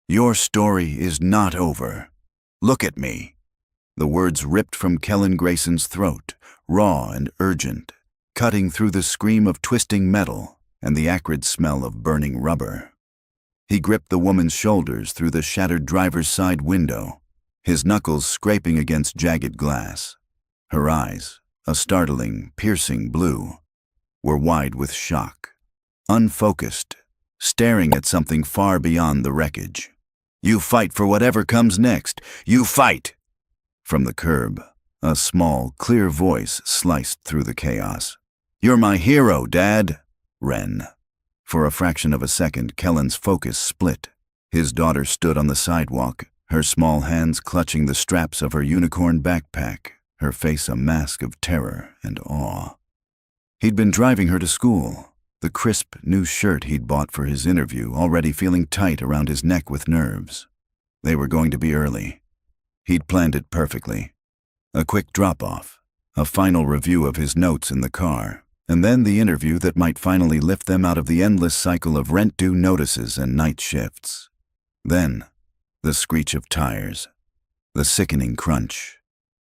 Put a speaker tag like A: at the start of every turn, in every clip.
A: Your story is not over. Look at me. The words ripped from Kellen Grayson's throat, raw and urgent, cutting through the scream of twisting metal and the acrid smell of burning rubber. He gripped the woman's shoulders through the shattered driver's side window, his knuckles scraping against jagged glass. Her eyes, a startling, piercing blue, were wide with shock, unfocused, staring at something far beyond the wreckage. You fight for whatever comes next. You fight! From the curb, a small, clear voice sliced through the chaos. You're my hero, Dad. Ren. For a fraction of a second, Kellen's focus split. His daughter stood on the sidewalk, her small hands clutching the straps of her unicorn backpack, her face a mask of terror and awe. He'd been driving her to school, the crisp new shirt he'd bought for his interview already feeling tight around his neck with nerves. They were going to be early. He'd planned it perfectly. A quick drop-off, a final review of his notes in the car, and then the interview that might finally lift them out of the endless cycle of rent-due notices and night shifts. Then, the screech of tires, the sickening crunch.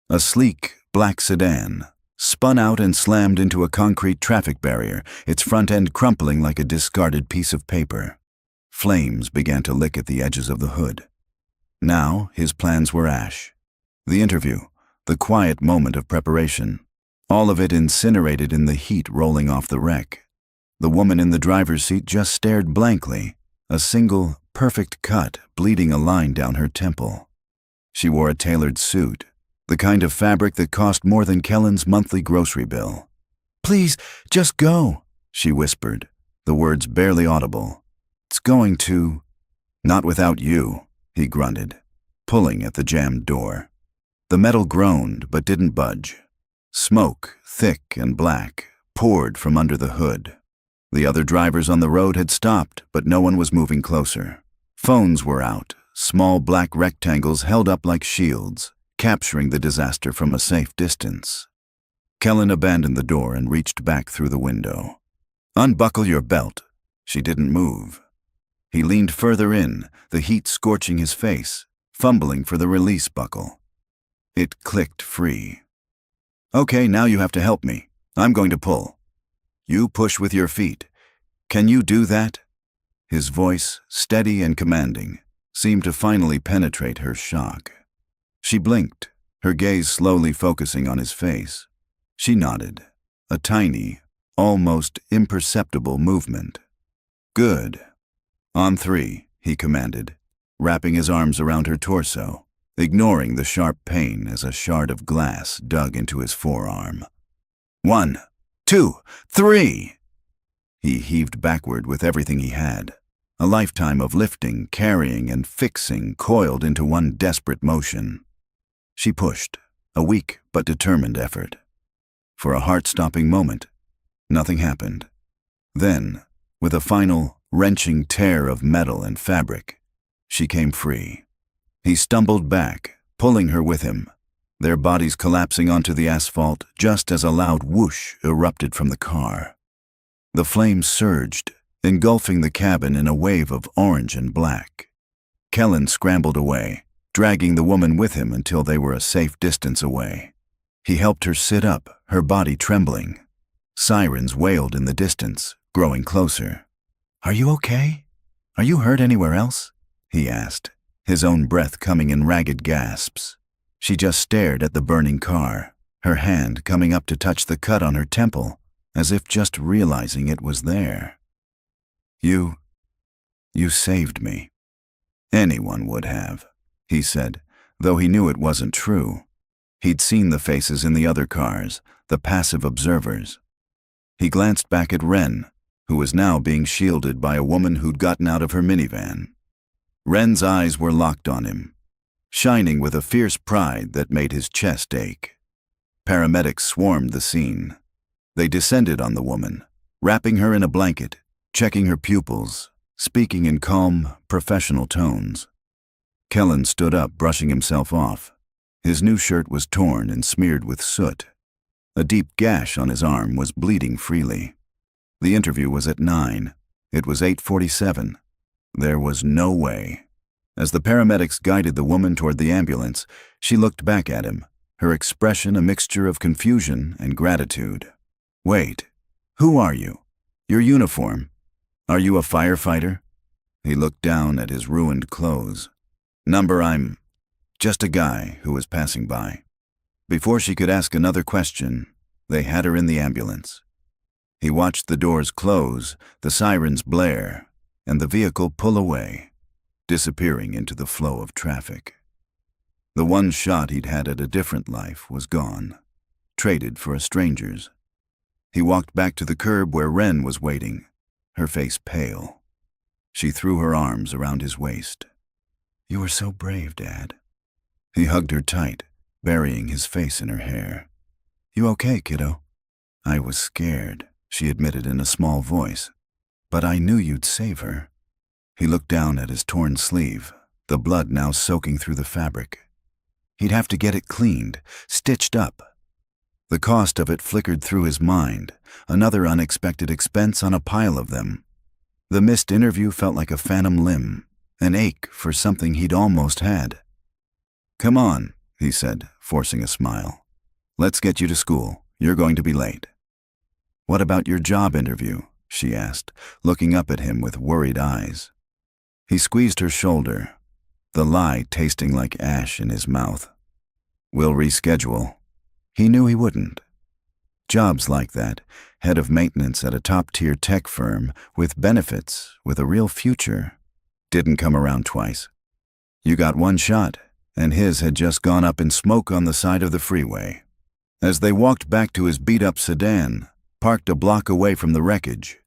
A: A sleek, black sedan spun out and slammed into a concrete traffic barrier, its front end crumpling like a discarded piece of paper. Flames began to lick at the edges of the hood. Now, his plans were ash. The interview, the quiet moment of preparation, all of it incinerated in the heat rolling off the wreck. The woman in the driver's seat just stared blankly, a single, perfect cut bleeding a line down her temple. She wore a tailored suit, the kind of fabric that cost more than Kellen's monthly grocery bill. Please, just go, she whispered, the words barely audible. It's going to... Not without you, he grunted, pulling at the jammed door. The metal groaned but didn't budge. Smoke, thick and black, poured from under the hood. The other drivers on the road had stopped, but no one was moving closer. Phones were out, small black rectangles held up like shields, capturing the disaster from a safe distance. Kellen abandoned the door and reached back through the window. Unbuckle your belt. She didn't move. He leaned further in, the heat scorching his face, fumbling for the release buckle. It clicked free. Okay, now you have to help me. I'm going to pull. You push with your feet. Can you do that? His voice, steady and commanding, seemed to finally penetrate her shock. She blinked, her gaze slowly focusing on his face. She nodded, a tiny, almost imperceptible movement. Good. On 3, he commanded, wrapping his arms around her torso, ignoring the sharp pain as a shard of glass dug into his forearm. 1, 2, 3! He heaved backward with everything he had, a lifetime of lifting, carrying, and fixing coiled into one desperate motion. She pushed, a weak but determined effort. For a heart-stopping moment, nothing happened. Then, with a final, wrenching tear of metal and fabric, she came free. He stumbled back, pulling her with him, their bodies collapsing onto the asphalt just as a loud whoosh erupted from the car. The flames surged, engulfing the cabin in a wave of orange and black. Kellen scrambled away, dragging the woman with him until they were a safe distance away. He helped her sit up, her body trembling. Sirens wailed in the distance, growing closer. Are you okay? Are you hurt anywhere else? He asked, his own breath coming in ragged gasps. She just stared at the burning car, her hand coming up to touch the cut on her temple, as if just realizing it was there. You saved me. Anyone would have, he said, though he knew it wasn't true. He'd seen the faces in the other cars, the passive observers. He glanced back at Ren, who was now being shielded by a woman who'd gotten out of her minivan. Ren's eyes were locked on him, shining with a fierce pride that made his chest ache. Paramedics swarmed the scene. They descended on the woman, wrapping her in a blanket, checking her pupils, speaking in calm, professional tones. Kellen stood up, brushing himself off. His new shirt was torn and smeared with soot. A deep gash on his arm was bleeding freely. The interview was at 9. It was 8:47. There was no way. As the paramedics guided the woman toward the ambulance, she looked back at him, her expression a mixture of confusion and gratitude. "Wait, who are you? Your uniform. Are you a firefighter?" He looked down at his ruined clothes. "Number, I'm just a guy who was passing by." Before she could ask another question, they had her in the ambulance. He watched the doors close, the sirens blare, and the vehicle pull away, disappearing into the flow of traffic. The one shot he'd had at a different life was gone, traded for a stranger's. He walked back to the curb where Wren was waiting, her face pale. She threw her arms around his waist. "You were so brave, Dad." He hugged her tight, burying his face in her hair. "You okay, kiddo?" "I was scared," she admitted in a small voice. "But I knew you'd save her." He looked down at his torn sleeve, the blood now soaking through the fabric. He'd have to get it cleaned, stitched up. The cost of it flickered through his mind, another unexpected expense on a pile of them. The missed interview felt like a phantom limb, an ache for something he'd almost had. "Come on," he said, forcing a smile. "Let's get you to school. You're going to be late." "What about your job interview?" she asked, looking up at him with worried eyes. He squeezed her shoulder, the lie tasting like ash in his mouth. "We'll reschedule." He knew he wouldn't. Jobs like that, head of maintenance at a top-tier tech firm, with benefits, with a real future, didn't come around twice. You got one shot, and his had just gone up in smoke on the side of the freeway. As they walked back to his beat-up sedan, parked a block away from the wreckage,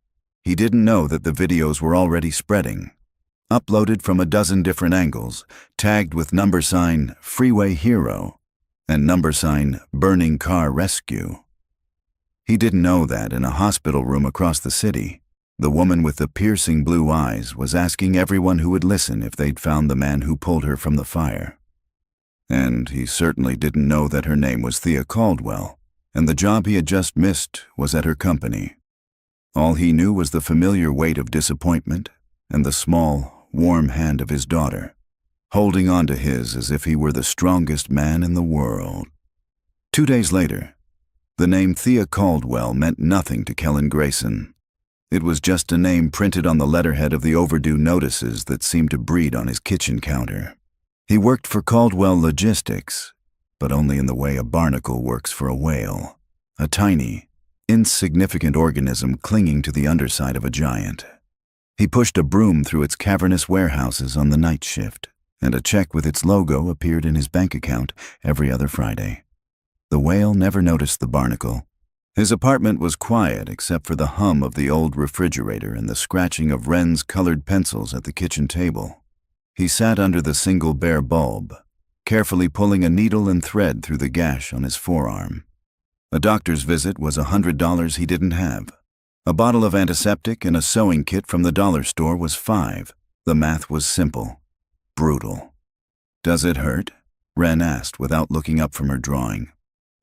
A: he didn't know that the videos were already spreading. Uploaded from a dozen different angles, tagged with number sign Freeway Hero and number sign Burning Car Rescue. He didn't know that in a hospital room across the city, the woman with the piercing blue eyes was asking everyone who would listen if they'd found the man who pulled her from the fire. And he certainly didn't know that her name was Thea Caldwell, and the job he had just missed was at her company. All he knew was the familiar weight of disappointment and the small, warm hand of his daughter, holding on to his as if he were the strongest man in the world. 2 days later, the name Thea Caldwell meant nothing to Kellen Grayson. It was just a name printed on the letterhead of the overdue notices that seemed to breed on his kitchen counter. He worked for Caldwell Logistics, but only in the way a barnacle works for a whale, a tiny, insignificant organism clinging to the underside of a giant. He pushed a broom through its cavernous warehouses on the night shift, and a check with its logo appeared in his bank account every other Friday. The whale never noticed the barnacle. His apartment was quiet except for the hum of the old refrigerator and the scratching of Wren's colored pencils at the kitchen table. He sat under the single bare bulb, carefully pulling a needle and thread through the gash on his forearm. A doctor's visit was $100 he didn't have. A bottle of antiseptic and a sewing kit from the dollar store was $5. The math was simple. Brutal. "Does it hurt?" Wren asked without looking up from her drawing.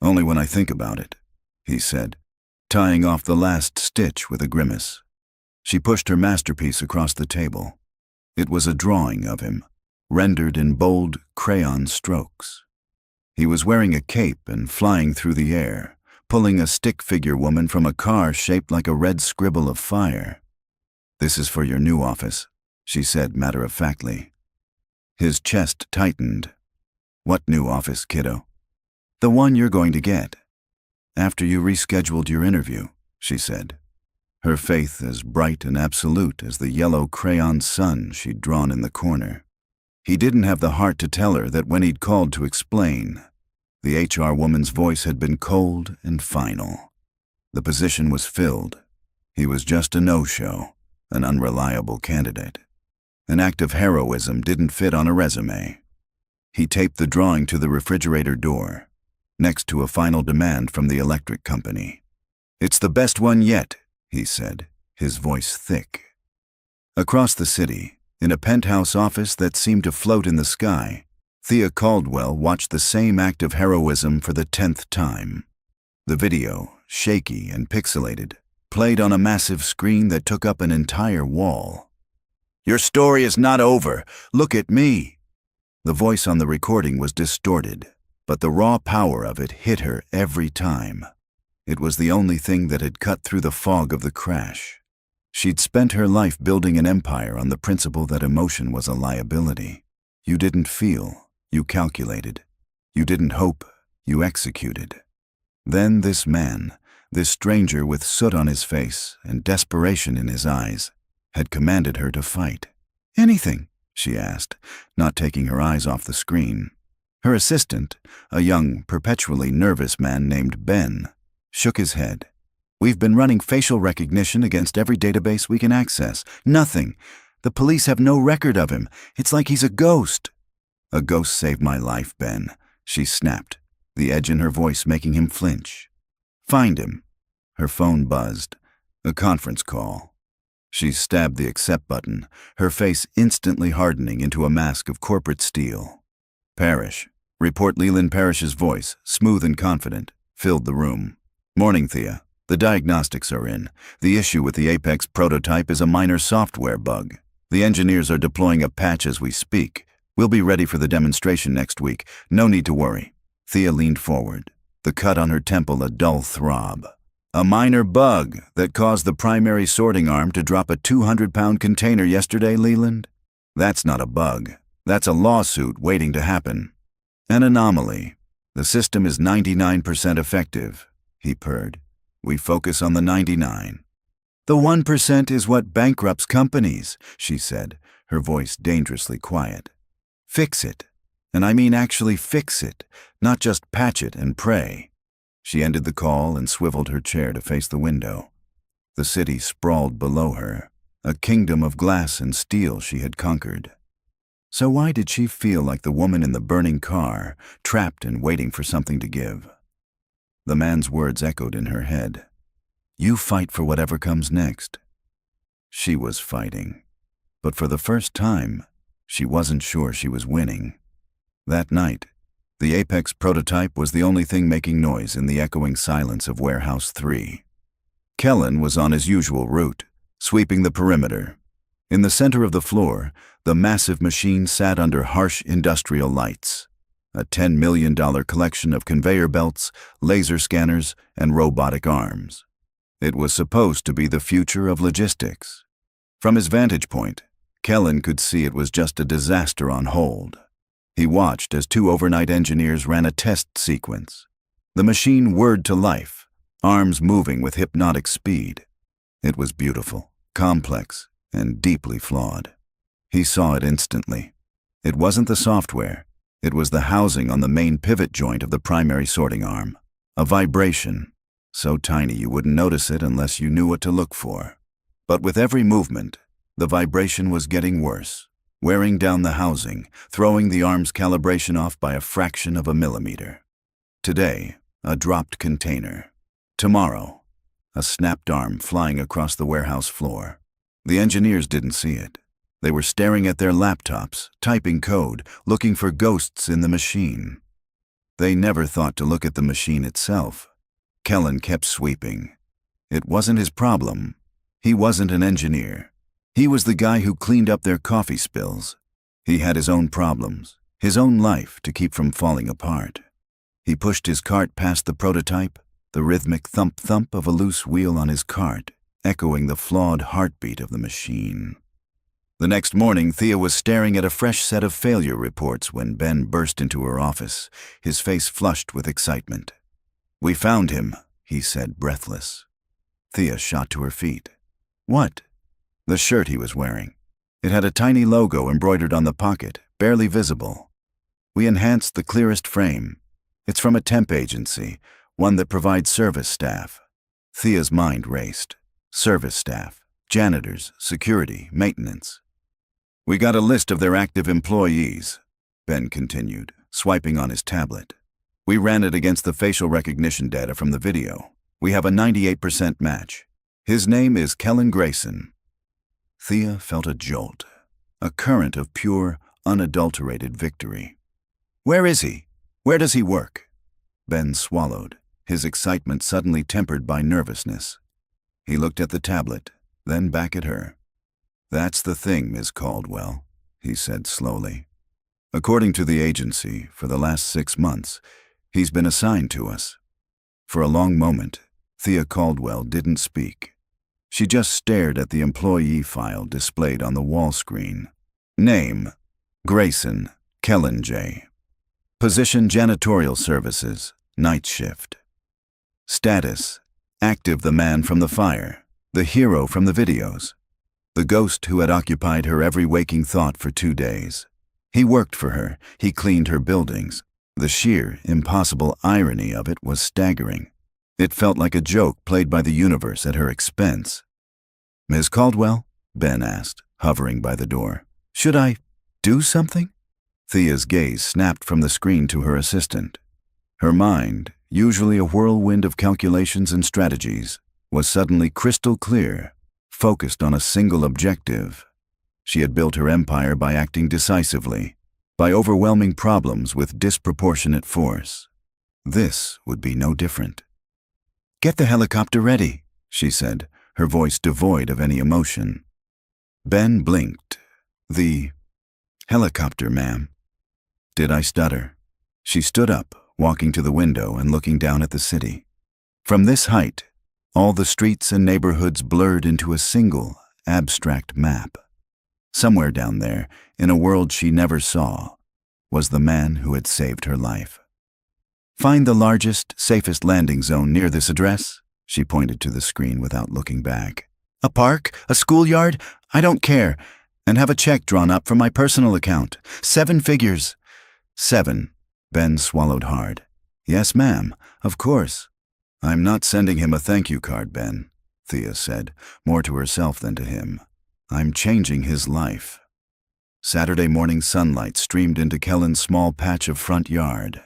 A: "Only when I think about it," he said, tying off the last stitch with a grimace. She pushed her masterpiece across the table. It was a drawing of him, rendered in bold crayon strokes. He was wearing a cape and flying through the air, pulling a stick-figure woman from a car shaped like a red scribble of fire. "This is for your new office," she said matter-of-factly. His chest tightened. "What new office, kiddo?" "The one you're going to get. After you rescheduled your interview," she said, her faith as bright and absolute as the yellow crayon sun she'd drawn in the corner. He didn't have the heart to tell her that when he'd called to explain, the HR woman's voice had been cold and final. The position was filled. He was just a no-show, an unreliable candidate. An act of heroism didn't fit on a resume. He taped the drawing to the refrigerator door, next to a final demand from the electric company. "It's the best one yet," he said, his voice thick. Across the city, in a penthouse office that seemed to float in the sky, Thea Caldwell watched the same act of heroism for the 10th time. The video, shaky and pixelated, played on a massive screen that took up an entire wall. Your story is not over. Look at me. The voice on the recording was distorted, but the raw power of it hit her every time. It was the only thing that had cut through the fog of the crash. She'd spent her life building an empire on the principle that emotion was a liability. You didn't feel, you calculated. You didn't hope, you executed. Then this man, this stranger with soot on his face and desperation in his eyes, had commanded her to fight. Anything, she asked, not taking her eyes off the screen. Her assistant, a young, perpetually nervous man named Ben, shook his head. We've been running facial recognition against every database we can access. Nothing. The police have no record of him. It's like he's a ghost. A ghost saved my life, Ben, she snapped, the edge in her voice making him flinch. Find him. Her phone buzzed. A conference call. She stabbed the accept button, her face instantly hardening into a mask of corporate steel. Parrish. Report Leland Parrish's voice, smooth and confident, filled the room. Morning, Thea. The diagnostics are in. The issue with the Apex prototype is a minor software bug. The engineers are deploying a patch as we speak. We'll be ready for the demonstration next week. No need to worry. Thea leaned forward, the cut on her temple a dull throb. A minor bug that caused the primary sorting arm to drop a 200-pound container yesterday, Leland? That's not a bug. That's a lawsuit waiting to happen. An anomaly. The system is 99% effective, he purred. We focus on the 99. The 1% is what bankrupts companies, she said, her voice dangerously quiet. Fix it. And I mean actually fix it, not just patch it and pray. She ended the call and swiveled her chair to face the window. The city sprawled below her, a kingdom of glass and steel she had conquered. So why did she feel like the woman in the burning car, trapped and waiting for something to give? The man's words echoed in her head. You fight for whatever comes next. She was fighting. But for the first time, she wasn't sure she was winning. That night, the Apex prototype was the only thing making noise in the echoing silence of Warehouse 3. Kellen was on his usual route, sweeping the perimeter. In the center of the floor, the massive machine sat under harsh industrial lights. A $10 million collection of conveyor belts, laser scanners, and robotic arms. It was supposed to be the future of logistics. From his vantage point, Kellen could see it was just a disaster on hold. He watched as two overnight engineers ran a test sequence. The machine whirred to life, arms moving with hypnotic speed. It was beautiful, complex, and deeply flawed. He saw it instantly. It wasn't the software. It was the housing on the main pivot joint of the primary sorting arm. A vibration, so tiny you wouldn't notice it unless you knew what to look for. But with every movement, the vibration was getting worse, wearing down the housing, throwing the arm's calibration off by a fraction of a millimeter. Today, a dropped container. Tomorrow, a snapped arm flying across the warehouse floor. The engineers didn't see it. They were staring at their laptops, typing code, looking for ghosts in the machine. They never thought to look at the machine itself. Kellen kept sweeping. It wasn't his problem. He wasn't an engineer. He was the guy who cleaned up their coffee spills. He had his own problems, his own life to keep from falling apart. He pushed his cart past the prototype, the rhythmic thump-thump of a loose wheel on his cart, echoing the flawed heartbeat of the machine. The next morning, Thea was staring at a fresh set of failure reports when Ben burst into her office, his face flushed with excitement. We found him, he said, breathless. Thea shot to her feet. What? The shirt he was wearing. It had a tiny logo embroidered on the pocket, barely visible. We enhanced the clearest frame. It's from a temp agency, one that provides service staff. Thea's mind raced. Service staff, janitors, security, maintenance. We got a list of their active employees, Ben continued, swiping on his tablet. We ran it against the facial recognition data from the video. We have a 98% match. His name is Kellen Grayson. Thea felt a jolt, a current of pure, unadulterated victory. Where is he? Where does he work? Ben swallowed, his excitement suddenly tempered by nervousness. He looked at the tablet, then back at her. That's the thing, Ms. Caldwell, he said slowly. According to the agency, for the last 6 months, he's been assigned to us. For a long moment, Thea Caldwell didn't speak. She just stared at the employee file displayed on the wall screen. Name: Grayson, Kellen J. Position: janitorial services, night shift. Status: active, the man from the fire, the hero from the videos, the ghost who had occupied her every waking thought for 2 days. He worked for her, he cleaned her buildings. The sheer, impossible irony of it was staggering. It felt like a joke played by the universe at her expense. Ms. Caldwell? Ben asked, hovering by the door. Should I do something? Thea's gaze snapped from the screen to her assistant. Her mind, usually a whirlwind of calculations and strategies, was suddenly crystal clear, focused on a single objective. She had built her empire by acting decisively, by overwhelming problems with disproportionate force. This would be no different. Get the helicopter ready, she said, her voice devoid of any emotion. Ben blinked. The helicopter, ma'am. Did I stutter? She stood up, walking to the window and looking down at the city. From this height, all the streets and neighborhoods blurred into a single, abstract map. Somewhere down there, in a world she never saw, was the man who had saved her life. Find the largest, safest landing zone near this address, she pointed to the screen without looking back. A park? A schoolyard? I don't care. And have a check drawn up from my personal account. 7 figures. 7. Ben swallowed hard. Yes, ma'am, of course. I'm not sending him a thank you card, Ben, Thea said, more to herself than to him. I'm changing his life. Saturday morning sunlight streamed into Kellen's small patch of front yard.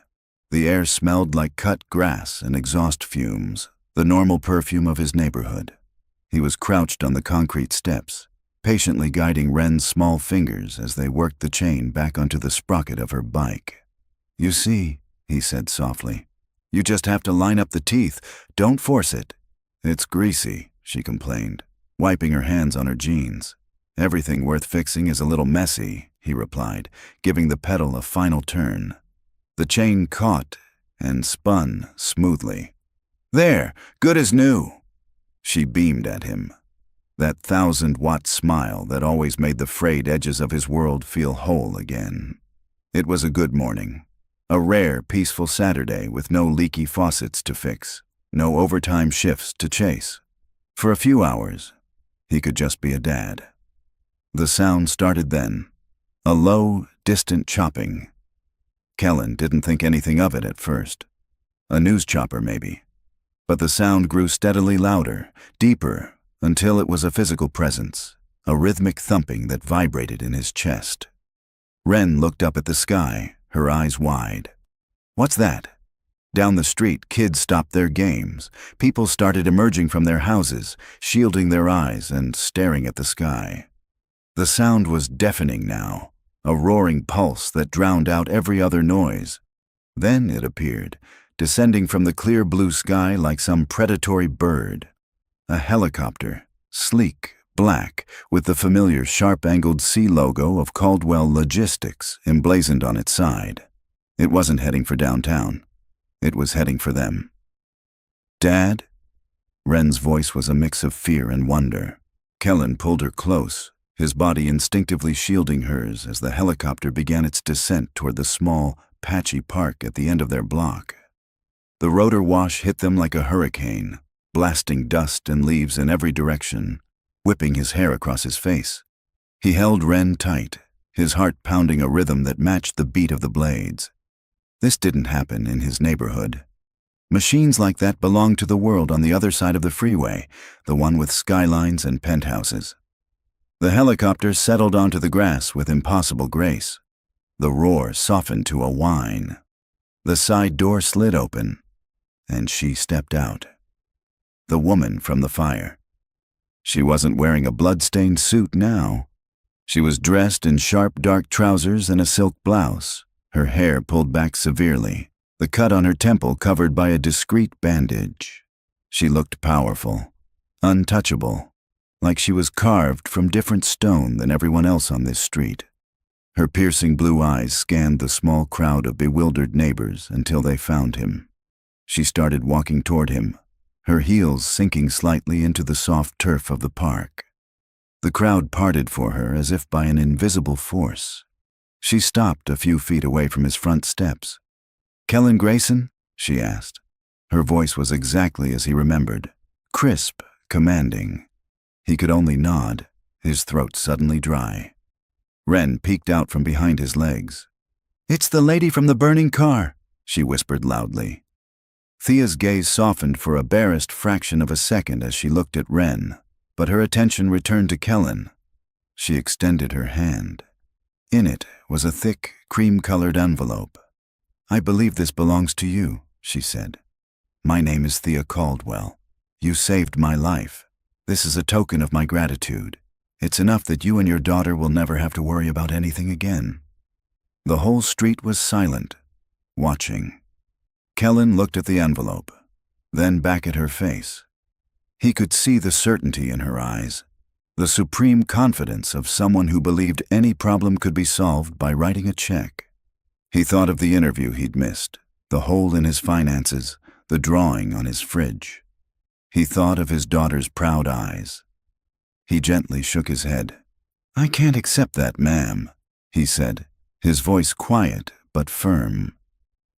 A: The air smelled like cut grass and exhaust fumes, the normal perfume of his neighborhood. He was crouched on the concrete steps, patiently guiding Wren's small fingers as they worked the chain back onto the sprocket of her bike. You see, he said softly, you just have to line up the teeth. Don't force it. It's greasy, she complained, wiping her hands on her jeans. Everything worth fixing is a little messy, he replied, giving the pedal a final turn. The chain caught and spun smoothly. There, good as new. She beamed at him. That 1,000-watt smile that always made the frayed edges of his world feel whole again. It was a good morning. A rare, peaceful Saturday with no leaky faucets to fix, no overtime shifts to chase. For a few hours, he could just be a dad. The sound started then, a low, distant chopping. Kellen didn't think anything of it at first. A news chopper, maybe. But the sound grew steadily louder, deeper, until it was a physical presence, a rhythmic thumping that vibrated in his chest. Wren looked up at the sky, her eyes wide. What's that? Down the street, kids stopped their games. People started emerging from their houses, shielding their eyes and staring at the sky. The sound was deafening now, a roaring pulse that drowned out every other noise. Then it appeared, descending from the clear blue sky like some predatory bird. A helicopter, sleek, black, with the familiar sharp-angled C logo of Caldwell Logistics emblazoned on its side. It wasn't heading for downtown. It was heading for them. Dad? Wren's voice was a mix of fear and wonder. Kellen pulled her close, his body instinctively shielding hers as the helicopter began its descent toward the small, patchy park at the end of their block. The rotor wash hit them like a hurricane, blasting dust and leaves in every direction, whipping his hair across his face. He held Wren tight, his heart pounding a rhythm that matched the beat of the blades. This didn't happen in his neighborhood. Machines like that belonged to the world on the other side of the freeway, the one with skylines and penthouses. The helicopter settled onto the grass with impossible grace. The roar softened to a whine. The side door slid open, and she stepped out. The woman from the fire. She wasn't wearing a blood-stained suit now. She was dressed in sharp dark trousers and a silk blouse, her hair pulled back severely, the cut on her temple covered by a discreet bandage. She looked powerful, untouchable, like she was carved from different stone than everyone else on this street. Her piercing blue eyes scanned the small crowd of bewildered neighbors until they found him. She started walking toward him, her heels sinking slightly into the soft turf of the park. The crowd parted for her as if by an invisible force. She stopped a few feet away from his front steps. "Kellen Grayson?" she asked. Her voice was exactly as he remembered, crisp, commanding. He could only nod, his throat suddenly dry. Wren peeked out from behind his legs. "It's the lady from the burning car," she whispered loudly. Thea's gaze softened for a barest fraction of a second as she looked at Wren, but her attention returned to Kellen. She extended her hand. In it was a thick, cream-colored envelope. "I believe this belongs to you," she said. "My name is Thea Caldwell. You saved my life. This is a token of my gratitude. It's enough that you and your daughter will never have to worry about anything again." The whole street was silent, watching. Kellen looked at the envelope, then back at her face. He could see the certainty in her eyes, the supreme confidence of someone who believed any problem could be solved by writing a check. He thought of the interview he'd missed, the hole in his finances, the drawing on his fridge. He thought of his daughter's proud eyes. He gently shook his head. "I can't accept that, ma'am," he said, his voice quiet but firm.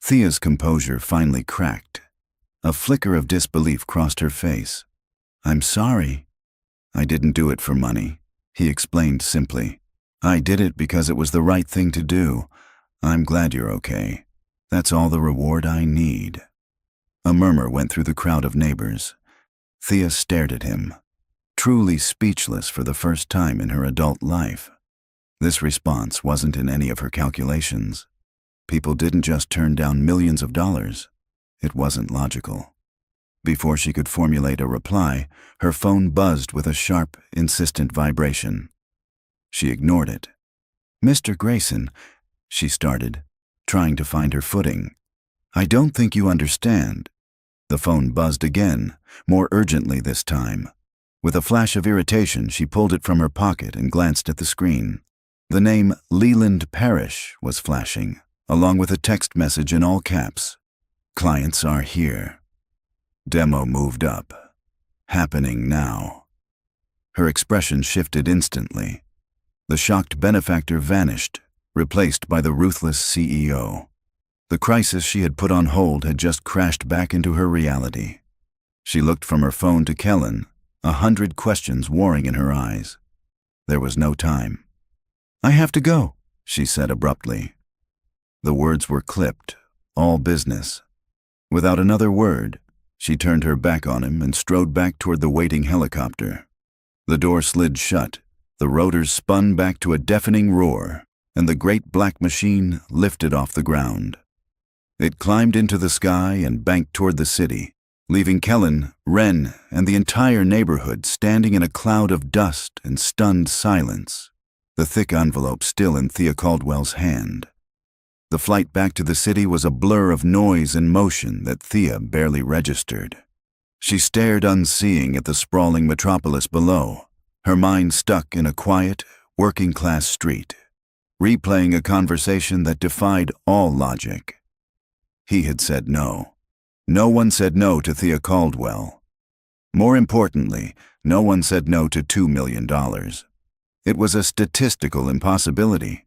A: Thea's composure finally cracked. A flicker of disbelief crossed her face. "I'm sorry." "I didn't do it for money," he explained simply. "I did it because it was the right thing to do. I'm glad you're okay. That's all the reward I need." A murmur went through the crowd of neighbors. Thea stared at him, truly speechless for the first time in her adult life. This response wasn't in any of her calculations. People didn't just turn down millions of dollars. It wasn't logical. Before she could formulate a reply, her phone buzzed with a sharp, insistent vibration. She ignored it. "Mr. Grayson," she started, trying to find her footing. "I don't think you understand." The phone buzzed again, more urgently this time. With a flash of irritation, she pulled it from her pocket and glanced at the screen. The name Leland Parrish was flashing, along with a text message in all caps. "Clients are here. Demo moved up. Happening now." Her expression shifted instantly. The shocked benefactor vanished, replaced by the ruthless CEO. The crisis she had put on hold had just crashed back into her reality. She looked from her phone to Kellen, 100 questions warring in her eyes. There was no time. "I have to go," she said abruptly. The words were clipped, all business. Without another word, she turned her back on him and strode back toward the waiting helicopter. The door slid shut, the rotors spun back to a deafening roar, and the great black machine lifted off the ground. It climbed into the sky and banked toward the city, leaving Kellen, Wren, and the entire neighborhood standing in a cloud of dust and stunned silence, the thick envelope still in Thea Caldwell's hand. The flight back to the city was a blur of noise and motion that Thea barely registered. She stared unseeing at the sprawling metropolis below, her mind stuck in a quiet, working-class street, replaying a conversation that defied all logic. He had said no. No one said no to Thea Caldwell. More importantly, no one said no to $2 million. It was a statistical impossibility.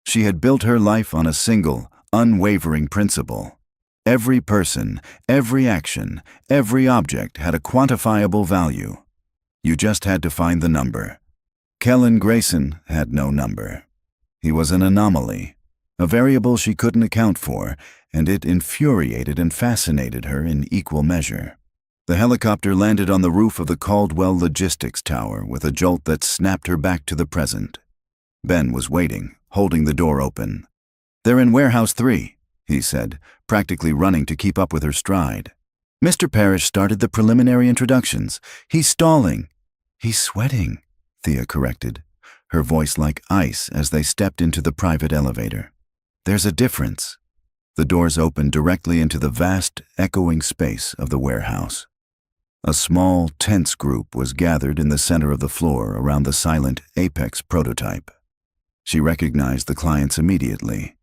A: She had built her life on a single, unwavering principle. Every person, every action, every object had a quantifiable value. You just had to find the number. Kellen Grayson had no number. He was an anomaly, a variable she couldn't account for, and it infuriated and fascinated her in equal measure. The helicopter landed on the roof of the Caldwell Logistics Tower with a jolt that snapped her back to the present. Ben was waiting, holding the door open. "They're in Warehouse 3, he said, practically running to keep up with her stride. "Mr. Parrish started the preliminary introductions. He's stalling." "He's sweating," Thea corrected, her voice like ice as they stepped into the private elevator. "There's a difference." The doors opened directly into the vast, echoing space of the warehouse. A small, tense group was gathered in the center of the floor around the silent Apex prototype. She recognized the clients immediately.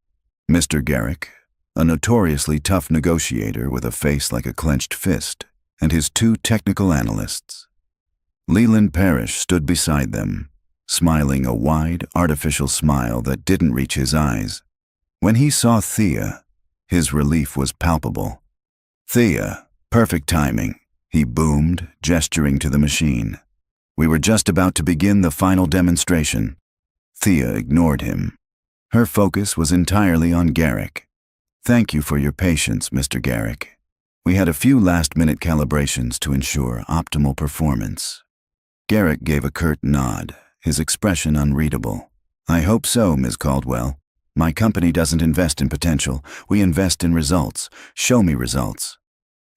A: Mr. Garrick, a notoriously tough negotiator with a face like a clenched fist, and his two technical analysts. Leland Parrish stood beside them, smiling a wide, artificial smile that didn't reach his eyes. When he saw Thea, his relief was palpable. "Thea, perfect timing," he boomed, gesturing to the machine. "We were just about to begin the final demonstration." Thea ignored him. Her focus was entirely on Garrick. "Thank you for your patience, Mr. Garrick. We had a few last-minute calibrations to ensure optimal performance." Garrick gave a curt nod, his expression unreadable. "I hope so, Ms. Caldwell. My company doesn't invest in potential. We invest in results. Show me results."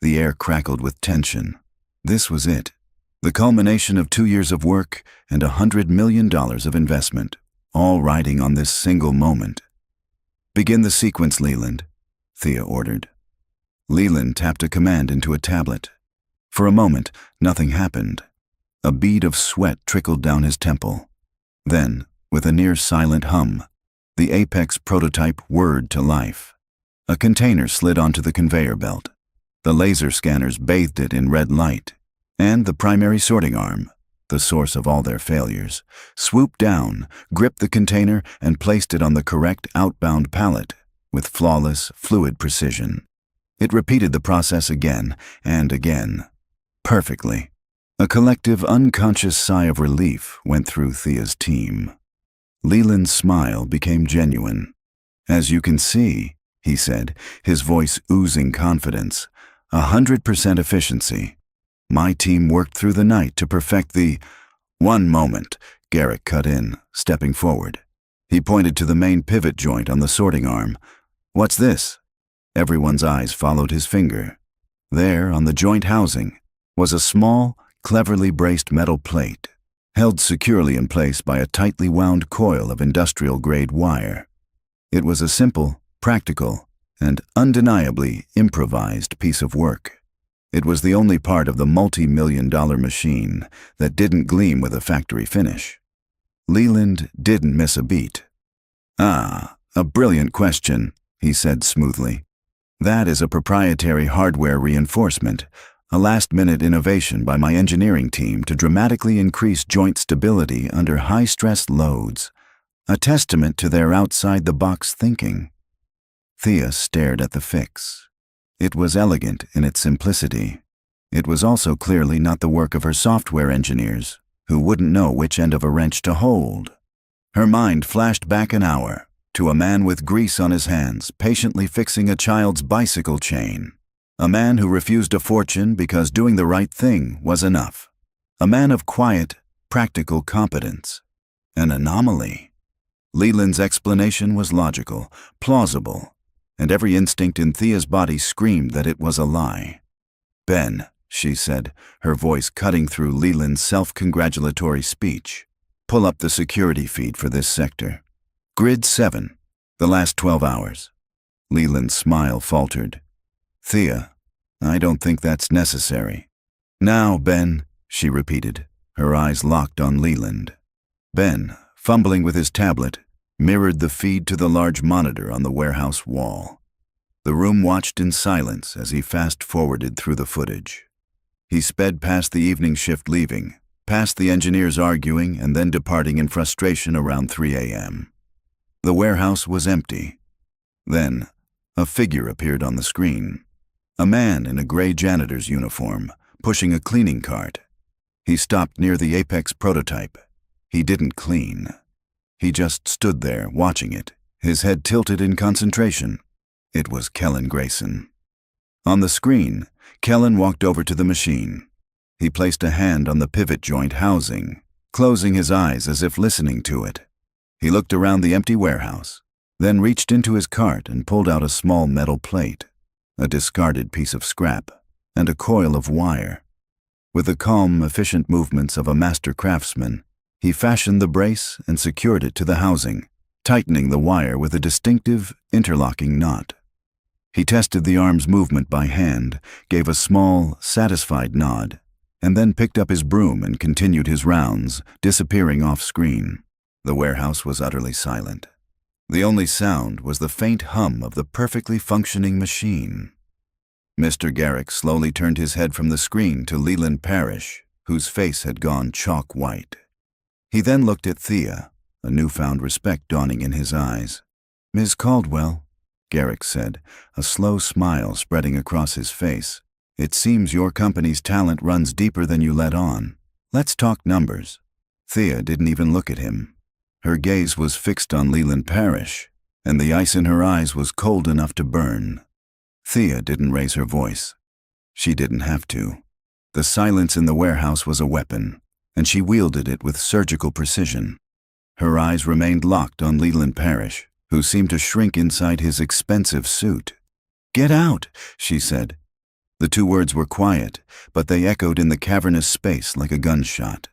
A: The air crackled with tension. This was it. The culmination of 2 years of work and $100 million of investment, all riding on this single moment. "Begin the sequence, Leland," Thea ordered. Leland tapped a command into a tablet. For a moment, nothing happened. A bead of sweat trickled down his temple. Then, with a near-silent hum, the Apex prototype whirred to life. A container slid onto the conveyor belt. The laser scanners bathed it in red light, and the primary sorting arm, the source of all their failures, swooped down, gripped the container, and placed it on the correct outbound pallet with flawless, fluid precision. It repeated the process again and again, perfectly. A collective, unconscious sigh of relief went through Thea's team. Leland's smile became genuine. "As you can see," he said, his voice oozing confidence, 100% efficiency. "My team worked through the night to perfect the—" "One moment," Garrick cut in, stepping forward. He pointed to the main pivot joint on the sorting arm. "What's this?" Everyone's eyes followed his finger. There, on the joint housing, was a small, cleverly braced metal plate, held securely in place by a tightly wound coil of industrial-grade wire. It was a simple, practical, and undeniably improvised piece of work. It was the only part of the multi-million-dollar machine that didn't gleam with a factory finish. Leland didn't miss a beat. "Ah, a brilliant question," he said smoothly. "That is a proprietary hardware reinforcement, a last-minute innovation by my engineering team to dramatically increase joint stability under high-stress loads, a testament to their outside-the-box thinking." Thea stared at the fix. It was elegant in its simplicity. It was also clearly not the work of her software engineers, who wouldn't know which end of a wrench to hold. Her mind flashed back an hour, to a man with grease on his hands, patiently fixing a child's bicycle chain. A man who refused a fortune because doing the right thing was enough. A man of quiet, practical competence. An anomaly. Leland's explanation was logical, plausible, and every instinct in Thea's body screamed that it was a lie. "Ben," she said, her voice cutting through Leland's self-congratulatory speech, "pull up the security feed for this sector. Grid 7, the last 12 hours. Leland's smile faltered. "Thea, I don't think that's necessary." "Now, Ben," she repeated, her eyes locked on Leland. Ben, fumbling with his tablet, mirrored the feed to the large monitor on the warehouse wall. The room watched in silence as he fast-forwarded through the footage. He sped past the evening shift leaving, past the engineers arguing and then departing in frustration around 3 a.m. The warehouse was empty. Then, a figure appeared on the screen. A man in a gray janitor's uniform, pushing a cleaning cart. He stopped near the Apex prototype. He didn't clean. He just stood there, watching it, his head tilted in concentration. It was Kellen Grayson. On the screen, Kellen walked over to the machine. He placed a hand on the pivot joint housing, closing his eyes as if listening to it. He looked around the empty warehouse, then reached into his cart and pulled out a small metal plate, a discarded piece of scrap, and a coil of wire. With the calm, efficient movements of a master craftsman, he fashioned the brace and secured it to the housing, tightening the wire with a distinctive, interlocking knot. He tested the arm's movement by hand, gave a small, satisfied nod, and then picked up his broom and continued his rounds, disappearing off-screen. The warehouse was utterly silent. The only sound was the faint hum of the perfectly functioning machine. Mr. Garrick slowly turned his head from the screen to Leland Parrish, whose face had gone chalk white. He then looked at Thea, a newfound respect dawning in his eyes. "Ms. Caldwell," Garrick said, a slow smile spreading across his face, "it seems your company's talent runs deeper than you let on. Let's talk numbers." Thea didn't even look at him. Her gaze was fixed on Leland Parrish, and the ice in her eyes was cold enough to burn. Thea didn't raise her voice. She didn't have to. The silence in the warehouse was a weapon, and she wielded it with surgical precision. Her eyes remained locked on Leland Parrish, who seemed to shrink inside his expensive suit. "Get out," she said. The two words were quiet, but they echoed in the cavernous space like a gunshot.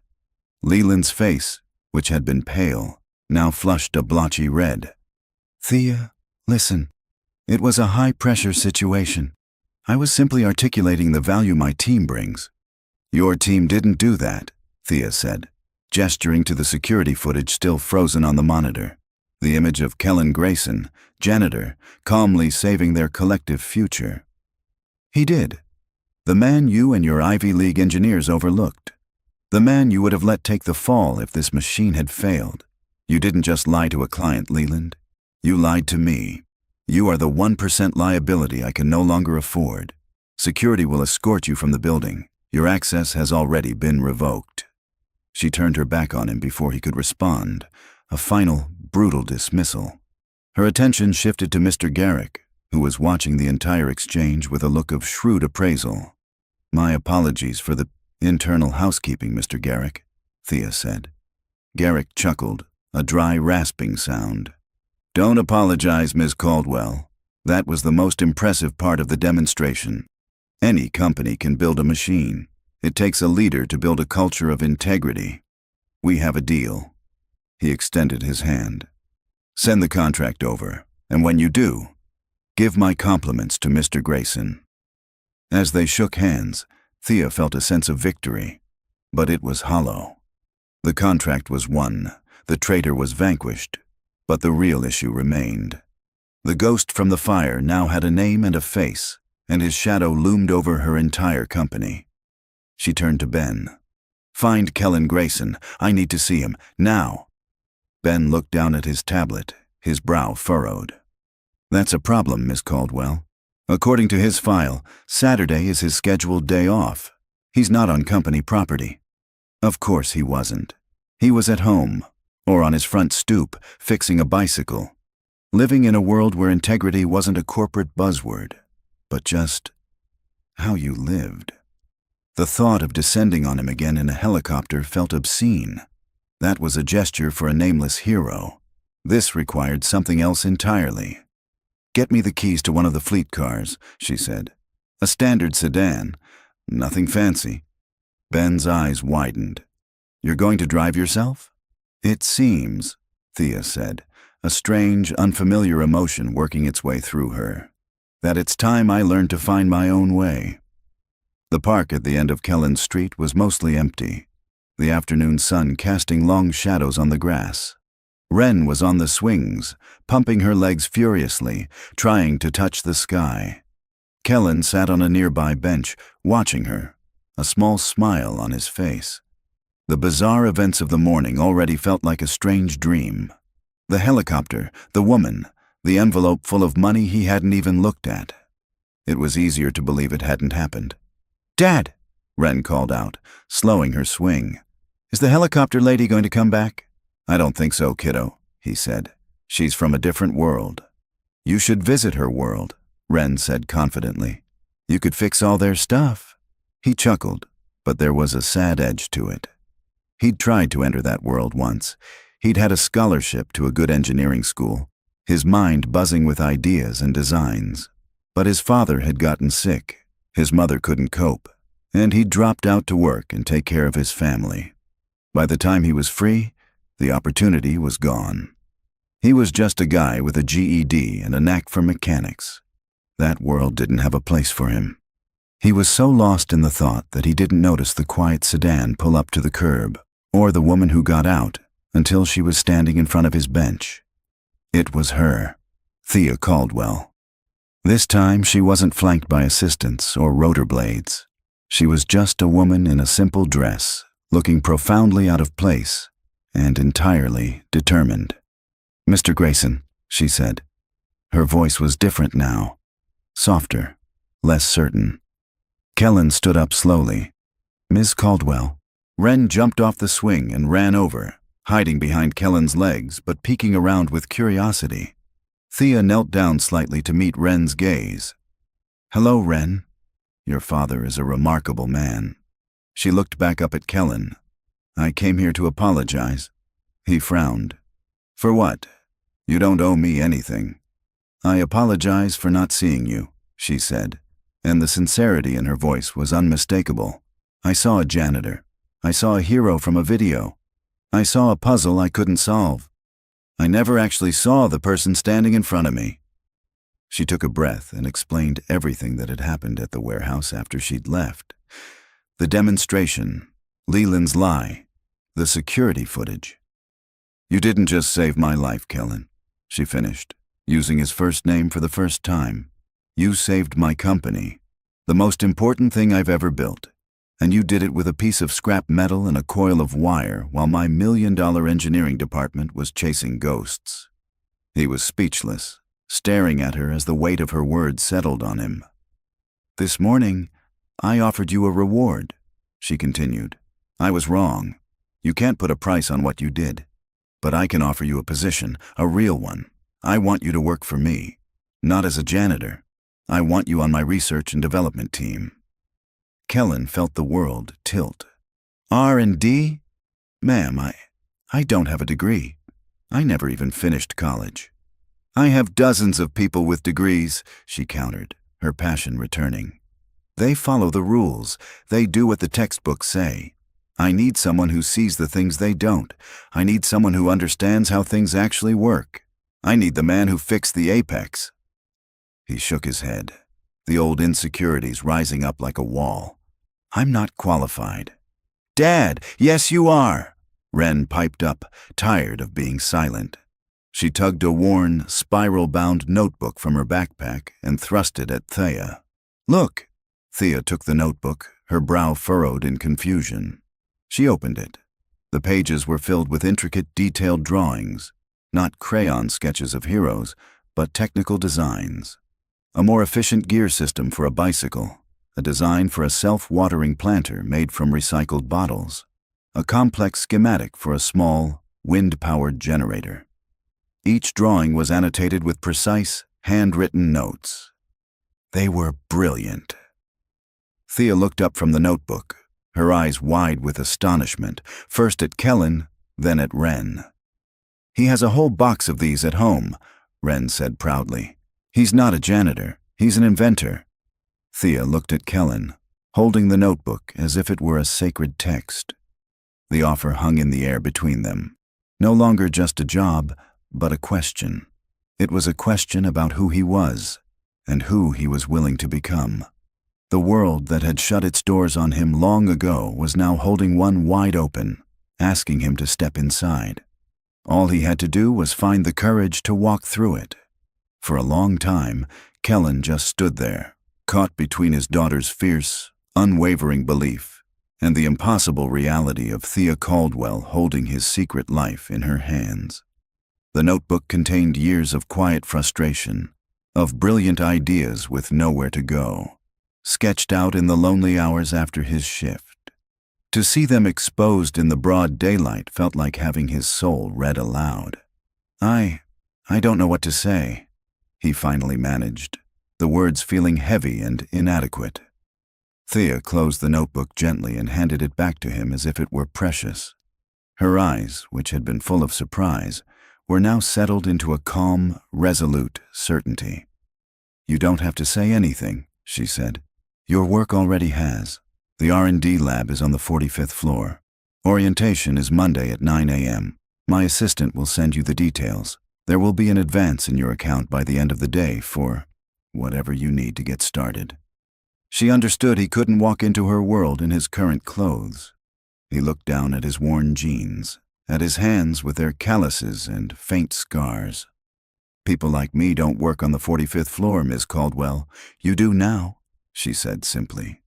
A: Leland's face, which had been pale, now flushed a blotchy red. "Thea, listen. It was a high-pressure situation. I was simply articulating the value my team brings." "Your team didn't do that," Thea said, gesturing to the security footage still frozen on the monitor. The image of Kellen Grayson, janitor, calmly saving their collective future. "He did. The man you and your Ivy League engineers overlooked. The man you would have let take the fall if this machine had failed. You didn't just lie to a client, Leland. You lied to me. You are the 1% liability I can no longer afford. Security will escort you from the building. Your access has already been revoked." She turned her back on him before he could respond, a final, brutal dismissal. Her attention shifted to Mr. Garrick, who was watching the entire exchange with a look of shrewd appraisal. "My apologies for the internal housekeeping, Mr. Garrick," Thea said. Garrick chuckled, a dry, rasping sound. "Don't apologize, Ms. Caldwell. That was the most impressive part of the demonstration. Any company can build a machine. It takes a leader to build a culture of integrity. We have a deal." He extended his hand. "Send the contract over, and when you do, give my compliments to Mr. Grayson." As they shook hands, Thea felt a sense of victory, but it was hollow. The contract was won, the traitor was vanquished, but the real issue remained. The ghost from the fire now had a name and a face, and his shadow loomed over her entire company. She turned to Ben. "Find Kellen Grayson. I need to see him, now." Ben looked down at his tablet, his brow furrowed. "That's a problem, Miss Caldwell. According to his file, Saturday is his scheduled day off. He's not on company property." Of course he wasn't. He was at home, or on his front stoop, fixing a bicycle, living in a world where integrity wasn't a corporate buzzword, but just how you lived. The thought of descending on him again in a helicopter felt obscene. That was a gesture for a nameless hero. This required something else entirely. "Get me the keys to one of the fleet cars," she said. "A standard sedan. Nothing fancy." Ben's eyes widened. "You're going to drive yourself?" "It seems," Thea said, a strange, unfamiliar emotion working its way through her, "that it's time I learned to find my own way." The park at the end of Kellen Street was mostly empty, the afternoon sun casting long shadows on the grass. Wren was on the swings, pumping her legs furiously, trying to touch the sky. Kellen sat on a nearby bench, watching her, a small smile on his face. The bizarre events of the morning already felt like a strange dream. The helicopter, the woman, the envelope full of money he hadn't even looked at. It was easier to believe it hadn't happened. "Dad!" Wren called out, slowing her swing. "Is the helicopter lady going to come back?" "I don't think so, kiddo," he said. "She's from a different world." "You should visit her world," Wren said confidently. "You could fix all their stuff." He chuckled, but there was a sad edge to it. He'd tried to enter that world once. He'd had a scholarship to a good engineering school, his mind buzzing with ideas and designs. But his father had gotten sick. His mother couldn't cope, and he dropped out to work and take care of his family. By the time he was free, the opportunity was gone. He was just a guy with a GED and a knack for mechanics. That world didn't have a place for him. He was so lost in the thought that he didn't notice the quiet sedan pull up to the curb, or the woman who got out, until she was standing in front of his bench. It was her, Thea Caldwell. This time she wasn't flanked by assistants or rotor blades. She was just a woman in a simple dress, looking profoundly out of place and entirely determined. "Mr. Grayson," she said. Her voice was different now, softer, less certain. Kellen stood up slowly. "Ms. Caldwell." Wren jumped off the swing and ran over, hiding behind Kellen's legs but peeking around with curiosity. Thea knelt down slightly to meet Wren's gaze. "Hello, Wren. Your father is a remarkable man." She looked back up at Kellen. "I came here to apologize." He frowned. "For what? You don't owe me anything." "I apologize for not seeing you," she said, and the sincerity in her voice was unmistakable. "I saw a janitor. I saw a hero from a video. I saw a puzzle I couldn't solve. I never actually saw the person standing in front of me." She took a breath and explained everything that had happened at the warehouse after she'd left. The demonstration, Leland's lie, the security footage. "You didn't just save my life, Kellen," she finished, using his first name for the first time. "You saved my company, the most important thing I've ever built. And you did it with a piece of scrap metal and a coil of wire while my $1 million engineering department was chasing ghosts." He was speechless, staring at her as the weight of her words settled on him. "This morning, I offered you a reward," she continued. "I was wrong. You can't put a price on what you did. But I can offer you a position, a real one. I want you to work for me, not as a janitor. I want you on my research and development team." Kellen felt the world tilt. "R&D? Ma'am, I don't have a degree. I never even finished college." "I have dozens of people with degrees," she countered, her passion returning. "They follow the rules. They do what the textbooks say. I need someone who sees the things they don't. I need someone who understands how things actually work. I need the man who fixed the apex." He shook his head, the old insecurities rising up like a wall. "I'm not qualified." "Dad, yes you are," Wren piped up, tired of being silent. She tugged a worn, spiral-bound notebook from her backpack and thrust it at Thea. "Look." Thea took the notebook, her brow furrowed in confusion. She opened it. The pages were filled with intricate, detailed drawings, not crayon sketches of heroes, but technical designs. A more efficient gear system for a bicycle, a design for a self-watering planter made from recycled bottles, a complex schematic for a small, wind-powered generator. Each drawing was annotated with precise, handwritten notes. They were brilliant. Thea looked up from the notebook, her eyes wide with astonishment, first at Kellen, then at Wren. "He has a whole box of these at home," Wren said proudly. "He's not a janitor, he's an inventor." Thea looked at Kellen, holding the notebook as if it were a sacred text. The offer hung in the air between them. No longer just a job, but a question. It was a question about who he was, and who he was willing to become. The world that had shut its doors on him long ago was now holding one wide open, asking him to step inside. All he had to do was find the courage to walk through it. For a long time, Kellen just stood there, caught between his daughter's fierce, unwavering belief and the impossible reality of Thea Caldwell holding his secret life in her hands. The notebook contained years of quiet frustration, of brilliant ideas with nowhere to go, sketched out in the lonely hours after his shift. To see them exposed in the broad daylight felt like having his soul read aloud. I don't know what to say," he finally managed, the words feeling heavy and inadequate. Thea closed the notebook gently and handed it back to him as if it were precious. Her eyes, which had been full of surprise, were now settled into a calm, resolute certainty. "You don't have to say anything," she said. "Your work already has. The R&D lab is on the 45th floor. Orientation is Monday at 9 a.m. My assistant will send you the details. There will be an advance in your account by the end of the day for whatever you need to get started." She understood he couldn't walk into her world in his current clothes. He looked down at his worn jeans, at his hands with their calluses and faint scars. "People like me don't work on the 45th floor, Miss Caldwell. You do now," she said simply.